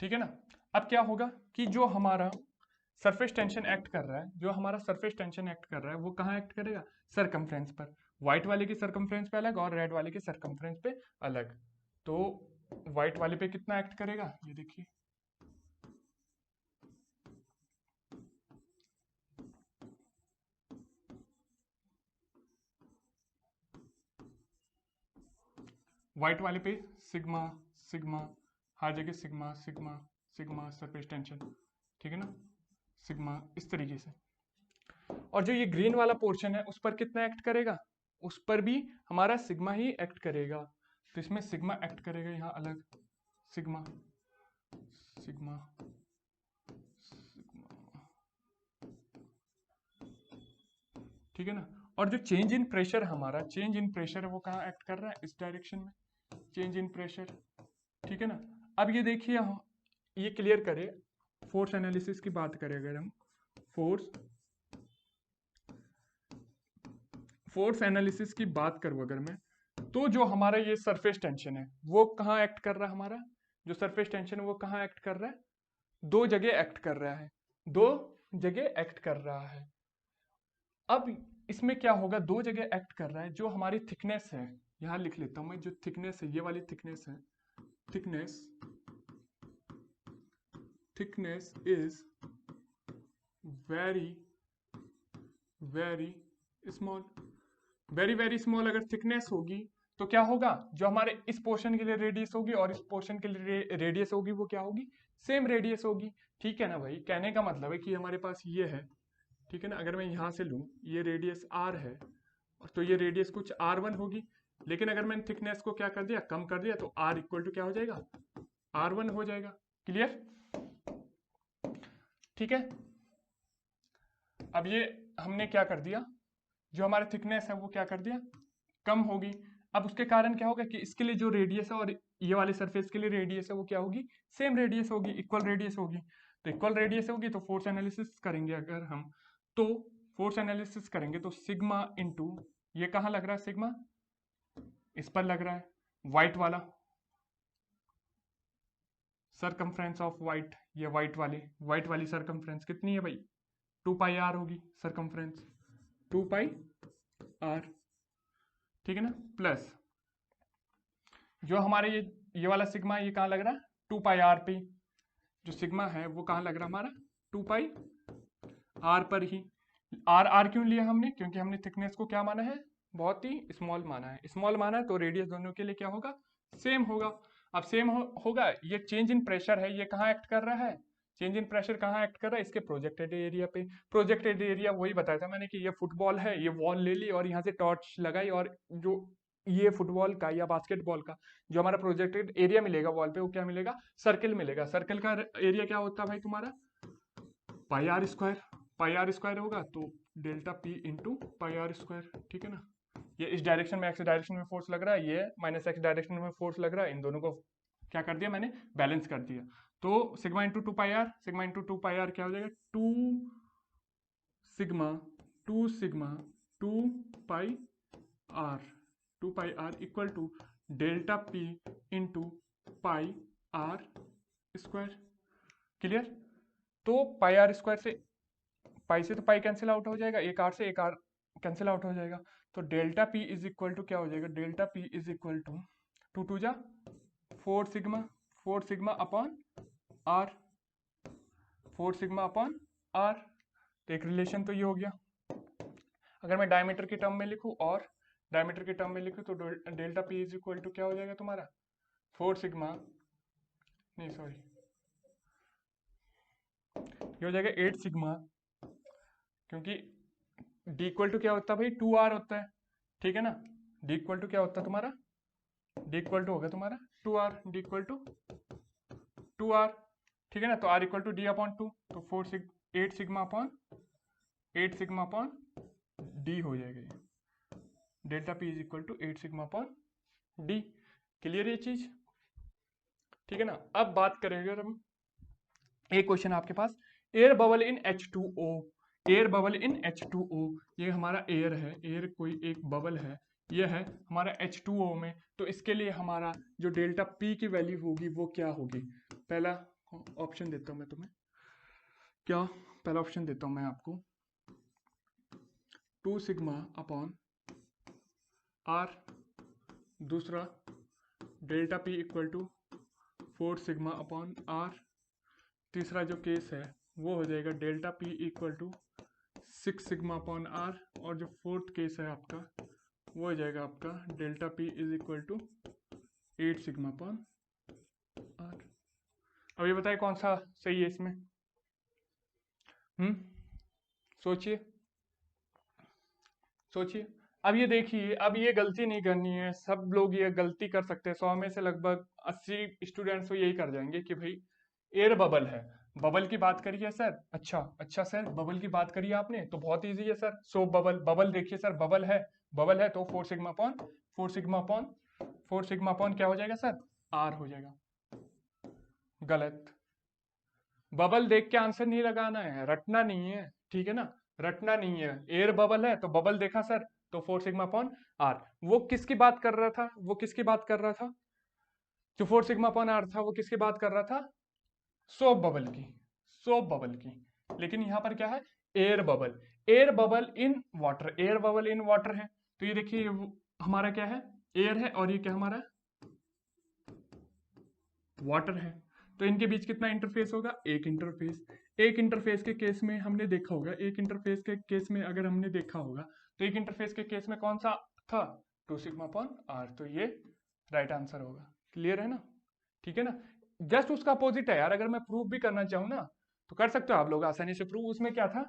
ठीक है ना। अब क्या होगा कि जो हमारा सरफेस टेंशन एक्ट कर रहा है, जो हमारा सरफेस टेंशन एक्ट कर रहा है वो कहाँ एक्ट करेगा, सरकमफ्रेंस पर। व्हाइट वाले की सरकमफ्रेंस पे अलग और रेड वाले की सरकमफ्रेंस पे अलग। तो व्हाइट वाले पे कितना एक्ट करेगा, ये देखिए, व्हाइट वाले पे सिग्मा सिग्मा, हर जगह sigma sigma sigma surface tension, ठीक है ना, सिग्मा इस तरीके से। और जो ये ग्रीन वाला पोर्शन है उस पर कितना एक्ट करेगा, उस पर भी हमारा सिग्मा ही एक्ट करेगा। तो इसमें सिग्मा एक्ट करेगा यहाँ अलग, सिग्मा सिग्मा सिग्मा, ठीक है ना। और जो चेंज इन प्रेशर, हमारा चेंज इन प्रेशर है वो कहाँ एक्ट कर रहा है, इस डायरेक्शन में, चेंज इन प्रेशर, ठीक है ना। अब ये देखिए हम ये क्लियर करें, फोर्स एनालिसिस की बात करें अगर हम, फोर्स एनालिसिस की बात करूं अगर मैं, तो जो हमारा ये सरफेस टेंशन है वो कहाँ एक्ट कर रहा है, हमारा जो सरफेस टेंशन है वो कहाँ एक्ट कर रहा है, दो जगह एक्ट कर रहा है, दो जगह एक्ट कर रहा है। अब इसमें क्या होगा, दो जगह एक्ट कर रहा है, जो हमारी थिकनेस है, यहां लिख लेता हूं मैं, जो थिकनेस है, ये वाली थिकनेस है, thickness thickness is very very small, very very small अगर थिकनेस होगी तो क्या होगा, जो हमारे इस पोर्शन के लिए रेडियस होगी और इस पोर्शन के लिए रेडियस होगी वो क्या होगी, सेम रेडियस होगी। ठीक है ना भाई, कहने का मतलब है कि हमारे पास ये है, ठीक है ना, अगर मैं यहां से लूं ये रेडियस r है, तो ये रेडियस कुछ r1 होगी, लेकिन अगर मैंने थिकनेस को क्या कर दिया, कम कर दिया, तो r इक्वल टू क्या हो जाएगा, r1 हो जाएगा। क्लियर, ठीक है। अब ये हमने क्या कर दिया, जो हमारा थिकनेस है वो क्या कर दिया, कम होगी। अब उसके कारण क्या होगा कि इसके लिए जो रेडियस है और ये वाले सरफेस के लिए रेडियस है वो क्या होगी, सेम रेडियस होगी, इक्वल रेडियस होगी। तो इक्वल रेडियस होगी तो फोर्स एनालिसिस करेंगे अगर हम, तो फोर्स एनालिसिस करेंगे तो सिग्मा इंटू, ये कहाँ लग रहा है सिग्मा, इस पर लग रहा है, व्हाइट वाला सरकमफ्रेंस ऑफ व्हाइट, ये व्हाइट वाली सरकमफ्रेंस कितनी है भाई, 2 पाई आर होगी सरकमफ्रेंस, 2 पाई आर, ठीक है ना, प्लस जो हमारे ये वाला सिग्मा ये कहाँ लग रहा है, 2 पाई आर पे, जो सिग्मा है वो कहाँ लग रहा है हमारा, 2 पाई आर पर ही। आर आर क्यों लिया हमने, क्योंकि हमने थिकनेस को क्या माना है, बहुत ही स्मॉल माना है, स्मॉल माना है तो रेडियस दोनों के लिए क्या होगा, सेम होगा। अब सेम होगा, ये चेंज इन प्रेशर है, ये कहाँ एक्ट कर रहा है, चेंज इन प्रेशर कहाँ एक्ट कर रहा है, इसके प्रोजेक्टेड एरिया पे। प्रोजेक्टेड एरिया वही बताया था मैंने कि ये फुटबॉल है, ये वॉल ले ली और यहाँ से टॉर्च लगाई, और जो ये फुटबॉल का या बास्केटबॉल का जो हमारा प्रोजेक्टेड एरिया मिलेगा वॉल पे, वो क्या मिलेगा, सर्किल मिलेगा। सर्किल का एरिया क्या होता है भाई तुम्हारा, pi are square, pi are square होगा तो delta P into pi are square, ठीक है ना। ये इस डायरेक्शन में, एक्स डायरेक्शन में फोर्स लग रहा है, ये माइनस एक्स डायरेक्शन में फोर्स लग रहा है, इन दोनों को क्या कर दिया मैंने, बैलेंस कर दिया। तो sigma into 2 pi R, sigma into 2 pi R क्या हो जाएगा, 2 sigma 2 sigma 2 pi R, 2 pi R equal to delta P into pi are square. Clear. तो पाई आर स्क्वायर से, पाई से तो पाई कैंसिल आउट हो जाएगा, एक आर से एक आर कैंसिल आउट हो जाएगा, तो delta P is equal to क्या हो जाएगा, delta P is equal to 2 2 जा 4 sigma upon R, 4 sigma upon R. तो एक रिलेशन तो ये हो गया। अगर मैं डायमीटर के टर्म में लिखूं और डायमीटर के टर्म में लिखूं तो delta P is equal to क्या हो जाएगा तुम्हारा, 4 सिग्मा, नहीं सॉरी, ये हो जाएगा 8 सिग्मा, क्योंकि डी इक्वल टू क्या होता है भाई, 2 आर होता है, ठीक है ना। डी इक्वल टू क्या होता है तुम्हारा, डी इक्वल टू होगा तुम्हारा 2 R, D equal to 2 R, ठीक है ना। तो R equal to D upon 2, तो 8 सिग्मा अपॉन डी हो जाएगा ये। Delta P is equal to 8 sigma upon D. Clear ये चीज? ठीक है ना। अब बात करेंगे हम, एक क्वेश्चन आपके पास, air bubble in H2O, air bubble in H2O, ये हमारा एयर है, एयर कोई एक बबल है, ये है हमारा H2O में, तो इसके लिए हमारा जो डेल्टा P की वैल्यू होगी वो क्या होगी? पहला ऑप्शन देता हूं मैं तुम्हें, क्या पहला ऑप्शन देता हूं मैं आपको, 2 सिग्मा अपॉन R, दूसरा delta P equal to 4 sigma upon R, तीसरा जो केस है वो हो जाएगा delta P equal to 6 sigma upon R, और जो फोर्थ केस है आपका वो हो जाएगा आपका delta P is equal to 8 sigma upon R। अब ये बताइए कौन सा सही है इसमें? सोचिए सोचिए। अब ये देखिए, अब ये गलती नहीं करनी है, सब लोग ये गलती कर सकते हैं, 100 में से लगभग 80 स्टूडेंट्स तो यही कर जाएंगे कि भाई एयर बबल है, बबल की बात करी है सर, अच्छा सर बबल की बात करी आपने तो बहुत इजी है सर। सो बबल देखिए सर, बबल है तो 4 सिग्मा अपॉन क्या हो जाएगा सर? आर हो जाएगा। गलत। बबल देख के आंसर नहीं लगाना है, रटना नहीं है, ठीक है ना, रटना नहीं है। एयर बबल है तो बबल देखा सर तो 4 सिग्मा अपॉन आर। वो किसकी बात कर रहा था? जो 4 सिग्मा अपॉन आर था वो किसकी बात कर रहा था? सोप बबल की। लेकिन यहां पर क्या है? एयर बबल इन वाटर है। तो ये देखिए हमारा क्या है? एयर है, और ये क्या हमारा? वाटर है। तो इनके बीच कितना इंटरफेस होगा? एक इंटरफेस के केस में हमने देखा होगा, अगर हमने देखा होगा तो एक इंटरफेस के केस में कौन सा था? 2 सिग्मा अपॉन आर। तो ये राइट आंसर होगा। क्लियर है ना? ठीक है ना। जस्ट उसका अपोजिट है यार, अगर मैं प्रूव भी करना चाहूँ ना तो कर सकते हो आप लोग आसानी से प्रूव। उसमें क्या था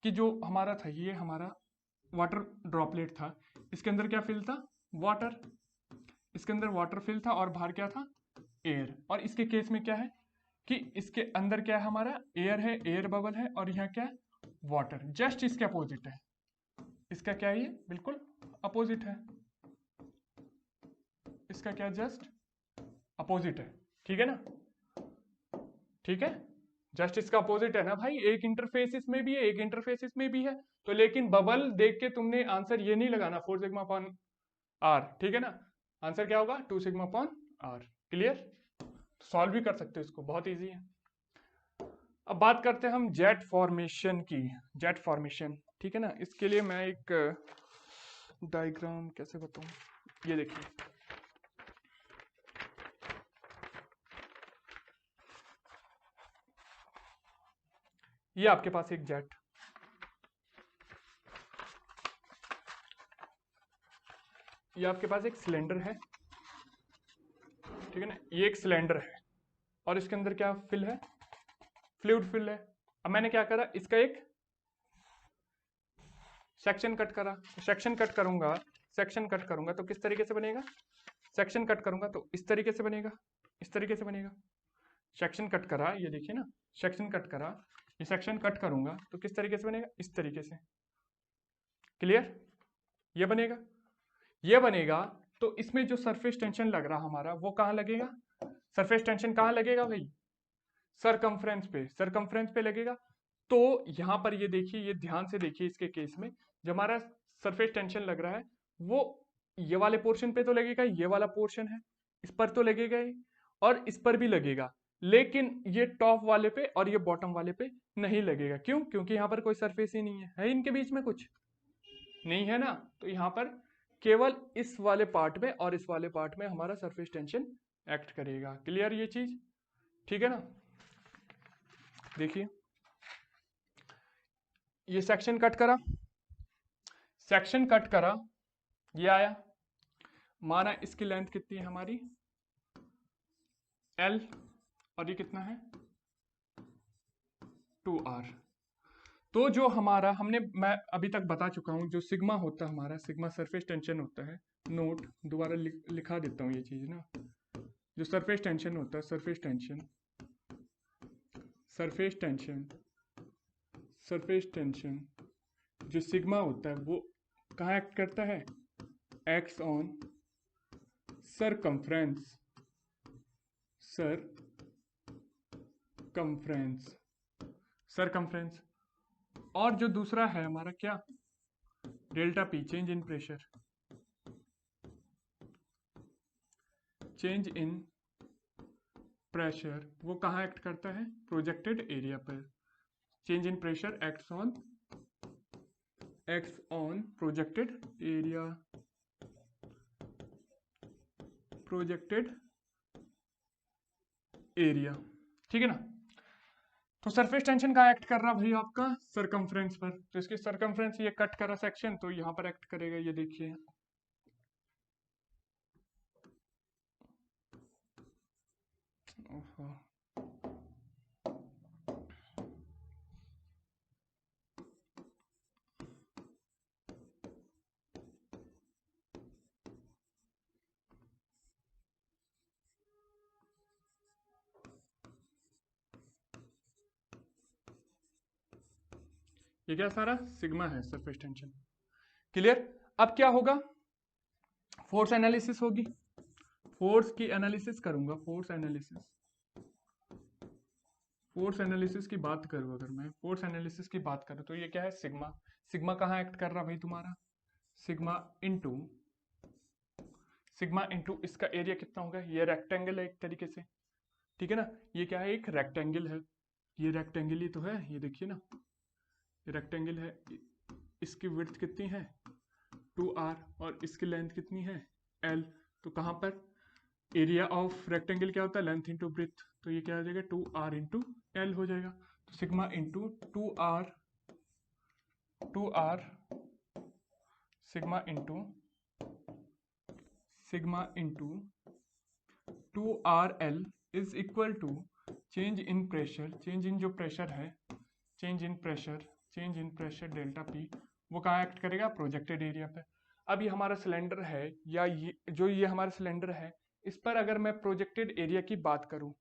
कि जो हमारा था, ये हमारा वाटर ड्रॉपलेट था, इसके अंदर क्या फिल था? वाटर। इसके अंदर वाटर फिल था और बाहर क्या था? एयर। और इसके केस में क्या है कि इसके अंदर क्या है? हमारा एयर है, एयर बबल है, और यहाँ क्या है? वाटर। जस्ट इसके अपोजिट है। इसका क्या है? ये बिल्कुल अपोजिट है। इसका क्या? जस्ट अपोजिट है। ठीक है ना? ठीक है, जस्ट इसका अपोजिट है ना भाई। एक इंटरफेस इसमें भी है, एक इंटरफेस इसमें भी है। तो लेकिन बबल देख के तुमने आंसर ये नहीं लगाना 4 सिग्मा अपॉन आर। ठीक है ना? आंसर क्या होगा? 2 sigma upon R. Clear? Solve भी कर सकते हो इसको, बहुत इजी है। अब बात करते हैं हम जेट फॉर्मेशन की। जेट फॉर्मेशन, ठीक है ना। इसके लिए मैं एक डायग्राम कैसे बताऊं, ये देखिए। ये आपके पास एक जेट, ये आपके पास एक सिलेंडर है, ठीक है ना। ये एक सिलेंडर है और इसके अंदर क्या फिल है? फ्लूइड फिल है। अब मैंने क्या करा, इसका एक सेक्शन कट करा। सेक्शन कट करूंगा तो किस तरीके से बनेगा? सेक्शन कट करूंगा तो इस तरीके से बनेगा, इस तरीके से बनेगा। सेक्शन कट करा, ये देखिए ना, सेक्शन कट करा, ये सेक्शन कट करूंगा तो किस तरीके से बनेगा? इस तरीके से। क्लियर? ये बनेगा। तो इसमें जो सरफेस टेंशन लग रहा हमारा वो कहां लगेगा? सरफेस टेंशन कहां लगेगा भाई? सरकमफ्रेंस पे लगेगा। तो यहां पर ये देखिए, ये ध्यान से देखिए, इसके केस में जो हमारा सरफेस टेंशन लग रहा है वो ये वाले पोर्शन पे तो लगेगा, ये वाला पोर्शन है इस पर तो लगेगा ही, और इस पर भी लगेगा। लेकिन ये टॉप वाले पे और ये बॉटम वाले पे नहीं लगेगा। क्यों? क्योंकि यहाँ पर कोई सरफेस ही नहीं है इनके बीच में कुछ नहीं है ना। तो यहाँ पर केवल इस वाले पार्ट में और इस वाले पार्ट में हमारा सरफेस टेंशन एक्ट करेगा। क्लियर ये चीज? ठीक है ना। देखिए ये सेक्शन कट करा, ये आया, माना इसकी लेंथ कितनी है हमारी? L, और ये कितना है? 2R। तो जो हमारा मैं अभी तक बता चुका हूं, जो सिग्मा होता है हमारा, सिग्मा सरफेस टेंशन होता है। नोट दोबारा लिखा देता हूं ये चीज ना। जो सरफेस टेंशन होता है, सरफेस टेंशन सरफेस टेंशन जो सिग्मा होता है वो कहाँ एक्ट करता है, एक्स ऑन सरकमफ्रेंस, सरकमफ्रेंस। और जो दूसरा है हमारा क्या, delta P, change in pressure, change in pressure वो कहाँ एक्ट करता है, प्रोजेक्टेड एरिया पर। Change in pressure acts on projected area, ठीक है ना। तो सरफेस टेंशन का एक्ट कर रहा भाई आपका सरकमफ्रेंस पर, तो इसकी सरकमफ्रेंस ये कट करा सेक्शन, तो यहां पर एक्ट करेगा, ये देखिए ओहो। ये क्या सारा सिग्मा है सरफेस टेंशन, क्लियर। अब क्या होगा, फोर्स एनालिसिस होगी, फोर्स की एनालिसिस करूंगा, फोर्स एनालिसिस की बात करूं, अगर मैं फोर्स एनालिसिस की बात करूं तो ये क्या है, सिग्मा। सिग्मा कहाँ एक्ट कर रहा भाई तुम्हारा, सिग्मा इंटू इसका एरिया कितना होगा, ये रेक्टेंगल है एक तरीके से, ठीक है ना। ये क्या है, एक रेक्टेंगल है, ये रेक्टेंगल ही तो है, ये देखिए ना, ये रेक्टेंगल है, इसकी विड्थ कितनी है 2r और इसकी लेंथ कितनी है l। तो कहाँ पर एरिया ऑफ रेक्टेंगल क्या होता है, लेंथ इंटू ब्रेथ, तो ये क्या हो जाएगा 2r इंटू एल हो जाएगा। तो sigma into 2r sigma into 2rl is equal to change in pressure, change in जो प्रेशर है, change in pressure delta P, वो कहाँ एक्ट करेगा, प्रोजेक्टेड एरिया पे। अब ये हमारा सिलेंडर है, या ये हमारा सिलेंडर है, इस पर अगर मैं प्रोजेक्टेड एरिया की बात करूं,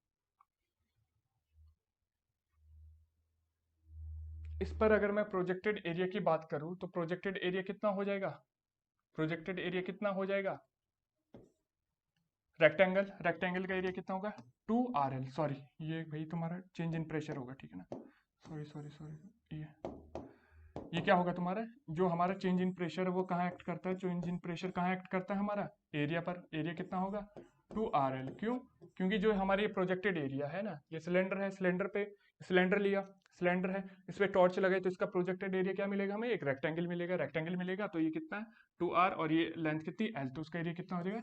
इस पर अगर मैं प्रोजेक्टेड एरिया की बात करूं तो प्रोजेक्टेड एरिया कितना हो जाएगा, प्रोजेक्टेड एरिया कितना हो जाएगा, रेक्टेंगल का एरिया कितना होगा 2rl, सॉरी ये भाई तुम्हारा चेंज इन प्रेशर होगा, ठीक है ना, सॉरी ये क्या होगा तुम्हारा, जो हमारा चेंज इन प्रेशर है वो कहाँ एक्ट करता है, चेंज इन प्रेशर कहाँ एक्ट करता है हमारा, एरिया पर। एरिया कितना होगा 2rl, क्यों, क्योंकि जो हमारे ये प्रोजेक्टेड एरिया है ना, ये सिलेंडर है, सिलेंडर लिया, सिलेंडर है, इस पे टॉर्च लगाई तो इसका प्रोजेक्टेड एरिया क्या मिलेगा हमें, एक रेक्टेंगल मिलेगा, तो ये कितना है 2r और ये लेंथ कितनी l, तो उसका एरिया कितना हो जाएगा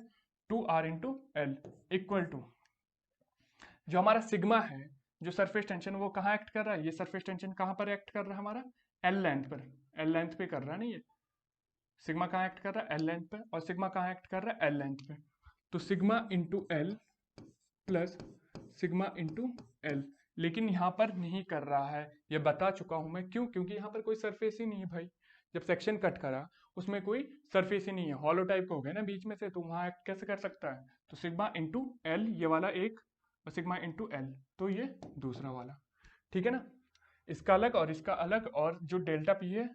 2r into L, equal to जो हमारा सिग्मा है, जो सरफेस टेंशन वो कहाँ एक्ट कर रहा है, ये सरफेस टेंशन कहाँ पर एक्ट कर रहा है हमारा, एल लेंथ पे कर रहा है ना, ये सिग्मा कहाँ एक्ट कर रहा है एल लेंथ पे, और सिग्मा कहाँ एक्ट कर रहा है एल लेंथ पे। तो sigma into L plus sigma into L, लेकिन यहाँ पर नहीं कर रहा है, ये बता चुका हूं मैं, क्यों, क्योंकि यहाँ पर कोई सरफेस ही नहीं है भाई, जब सेक्शन कट करा उसमें कोई सरफेस ही नहीं है, हॉलो टाइप का हो गया ना बीच में से, तो वहां एक्ट कैसे कर सकता है, तो सिग्मा इंटू एल ये वाला एक, और सिग्मा इंटू एल तो ये दूसरा वाला, ठीक है ना। इसका अलग और इसका अलग, और जो डेल्टा पी है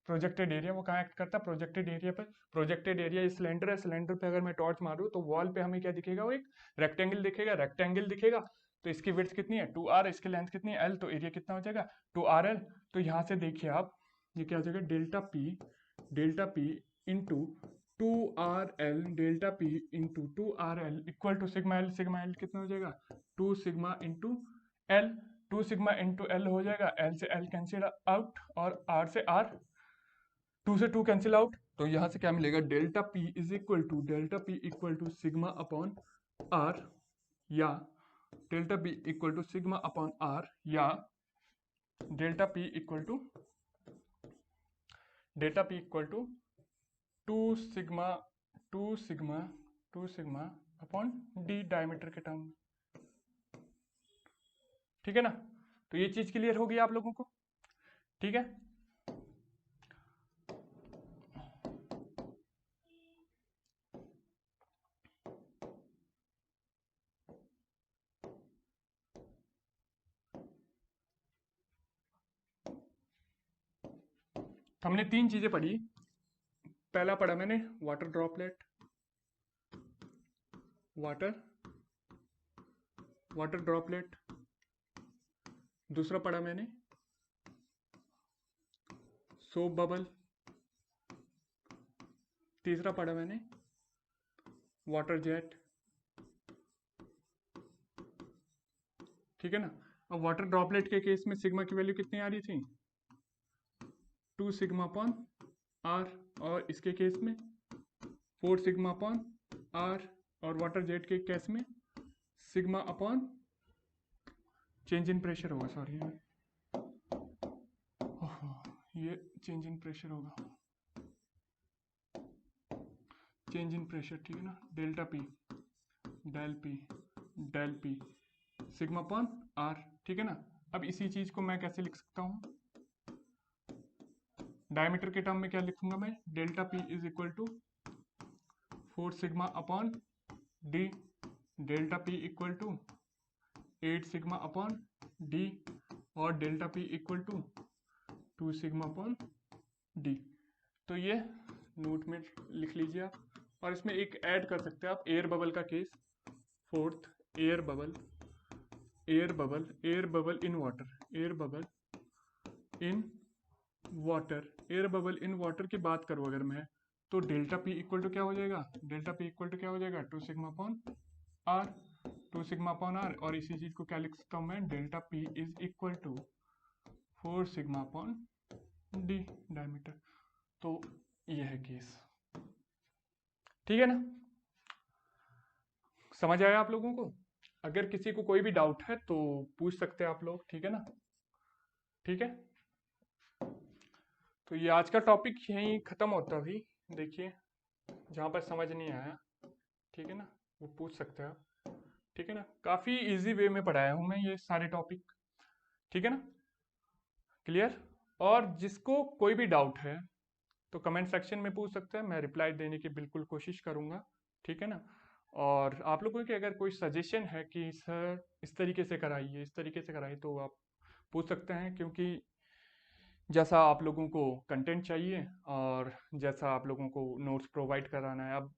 प्रोजेक्टेड एरिया, वो कहाँ एक्ट करता है, प्रोजेक्टेड एरिया पर। प्रोजेक्टेड एरिया ये सिलेंडर है, सिलेंडर पे अगर मैं टॉर्च मारूं तो वॉल पे हमें क्या दिखेगा, वो एक रेक्टेंगल दिखेगा, तो इसकी विड्थ कितनी है 2r, इसकी लेंथ कितनी है l, तो एरिया कितना हो जाएगा 2rl। तो यहाँ से देखिए आप, ये क्या हो जाएगा delta P into 2rl, delta P into 2rl equal to sigma L कितना हो जाएगा 2 sigma into L, 2 sigma into L हो जाएगा, एल से एल कैंसिल आउट और आर से आर, 2 से 2 कैंसिल आउट, तो यहाँ से क्या मिलेगा delta P equal to sigma upon r, या delta P equal to sigma upon r, या delta P equal to 2 sigma upon D diameter के टर्म में, ठीक है ना। तो ये चीज क्लियर होगी आप लोगों को, ठीक है। हमने 3 चीजें पढ़ी। पहला पढ़ा मैंने वाटर ड्रॉपलेट, वाटर ड्रॉपलेट। दूसरा पढ़ा मैंने सोप बबल। तीसरा पढ़ा मैंने वाटर जेट। ठीक है ना। अब वाटर ड्रॉपलेट के केस में सिग्मा की वैल्यू कितनी आ रही थी? 2 सिग्मा अपॉन आर, और इसके केस में 4 सिग्मा अपॉन आर, और वाटर जेट के केस में sigma upon change in pressure होगा। सॉरी, ये चेंज इन प्रेशर होगा, चेंज इन प्रेशर। ठीक है ना। Delta P, del P sigma upon R. ठीक है ना। अब इसी चीज को मैं कैसे लिख सकता हूं? डायमीटर के टर्म में क्या लिखूंगा मैं? Delta P is equal to 4 sigma upon D, delta P equal to 8 sigma upon D, और delta P equal to 2 sigma upon D. तो ये नोट में लिख लीजिए आप। और इसमें एक ऐड कर सकते हैं आप, एयर बबल का case. Fourth, air bubble in water, air bubble in water की बात करूँ अगर मैं, तो डेल्टा पी इक्वल टू क्या हो जाएगा? 2 sigma upon R, 2 sigma upon R. और इसी चीज को क्या लिख सकता हूँ मैं? Delta P is equal to 4 sigma upon D diameter. तो ये है केस। ठीक है ना। समझ आया आप लोगों को? अगर किसी को कोई भी डाउट है तो पूछ सकते हैं आप लोग। ठीक है ना। ठीक है। तो ये आज का टॉपिक यहीं खत्म होता भी। देखिए जहां पर समझ नहीं आया, ठीक है ना, वो पूछ सकते हैं आप। ठीक है ना। काफी इजी वे में पढ़ाया हूं मैं ये सारे टॉपिक। ठीक है ना। क्लियर। और जिसको कोई भी डाउट है तो कमेंट सेक्शन में पूछ सकते हैं, मैं रिप्लाई देने की बिल्कुल कोशिश करूंगा। ठीक है ना। और आप लोगों के अगर कोई सजेशन है कि सर इस तरीके से कराइए, इस तरीके से कराइए, तो आप पूछ सकते हैं, क्योंकि जैसा आप लोगों को कंटेंट चाहिए और जैसा आप लोगों को नोट्स प्रोवाइड कराना है। अब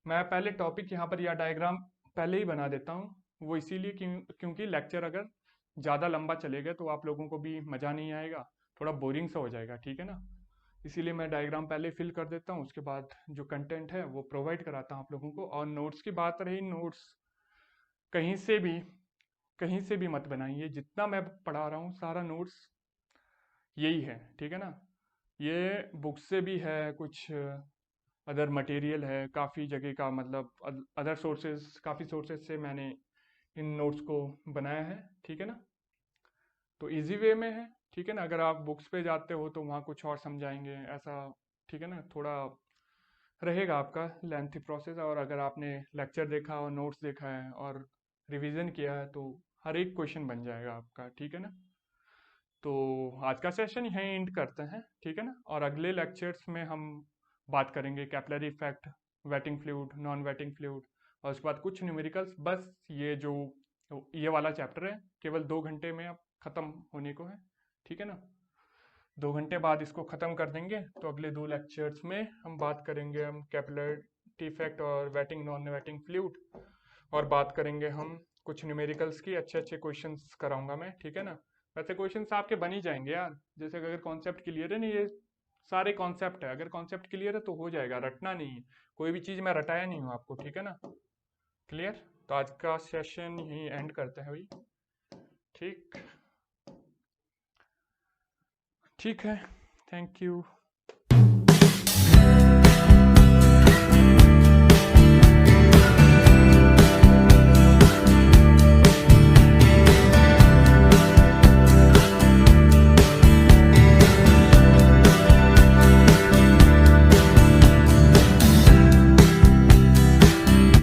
मैं पहले टॉपिक यहाँ पर या डायग्राम पहले ही बना देता हूँ, वो इसीलिए क्योंकि लेक्चर अगर ज़्यादा लंबा चलेगा तो आप लोगों को भी मज़ा नहीं आएगा, थोड़ा बोरिंग सा हो जाएगा। ठीक है ना। इसीलिए मैं डायग्राम पहले फिल कर देता हूँ, उसके बाद जो कंटेंट है वो प्रोवाइड कराता हूँ आप लोगों को। और नोट्स की बात रही, नोट्स कहीं से भी मत बनाइए। जितना मैं पढ़ा रहा हूँ सारा नोट्स यही है। ठीक है ना। ये बुक से भी है, कुछ अदर मटेरियल है, काफ़ी जगह का, मतलब अदर सोर्सेज, काफ़ी सोर्सेज से मैंने इन नोट्स को बनाया है। ठीक है ना। तो इजी वे में है। ठीक है ना। अगर आप बुक्स पे जाते हो तो वहाँ कुछ और समझाएंगे ऐसा। ठीक है ना। थोड़ा रहेगा आपका लेंथी प्रोसेस। और अगर आपने लेक्चर देखा और नोट्स देखा है और रिवीजन किया है तो हर एक क्वेश्चन बन जाएगा आपका। ठीक है ना। तो आज का सेशन यहीं एंड करते हैं। ठीक है ना। और अगले लेक्चर्स में हम बात करेंगे capillary effect, waiting fluid, non waiting fluid, और उसके बाद कुछ न्यूमेरिकल्स। बस ये वाला चैप्टर है, केवल 2 घंटे में अब ख़त्म होने को है। ठीक है ना। 2 घंटे बाद इसको ख़त्म कर देंगे। तो अगले 2 लेक्चर्स में हम बात करेंगे हम कैपिलरी इफेक्ट और वेटिंग नॉन वेटिंग फ्लूइड, और बात करेंगे हम कुछ न्यूमेरिकल्स की। अच्छे अच्छे क्वेश्चंस कराऊंगा मैं। ठीक है ना। वैसे क्वेश्चंस आपके बन ही जाएंगे यार, जैसे अगर कॉन्सेप्ट क्लियर है ना, ये सारे कॉन्सेप्ट है, अगर कॉन्सेप्ट क्लियर है तो हो जाएगा, रटना नहीं है। कोई भी चीज़ मैं रटाया नहीं हूँ आपको। ठीक है ना। क्लियर। तो आज का सेशन यहीं एंड करते हैं भाई। ठीक है। Thank you.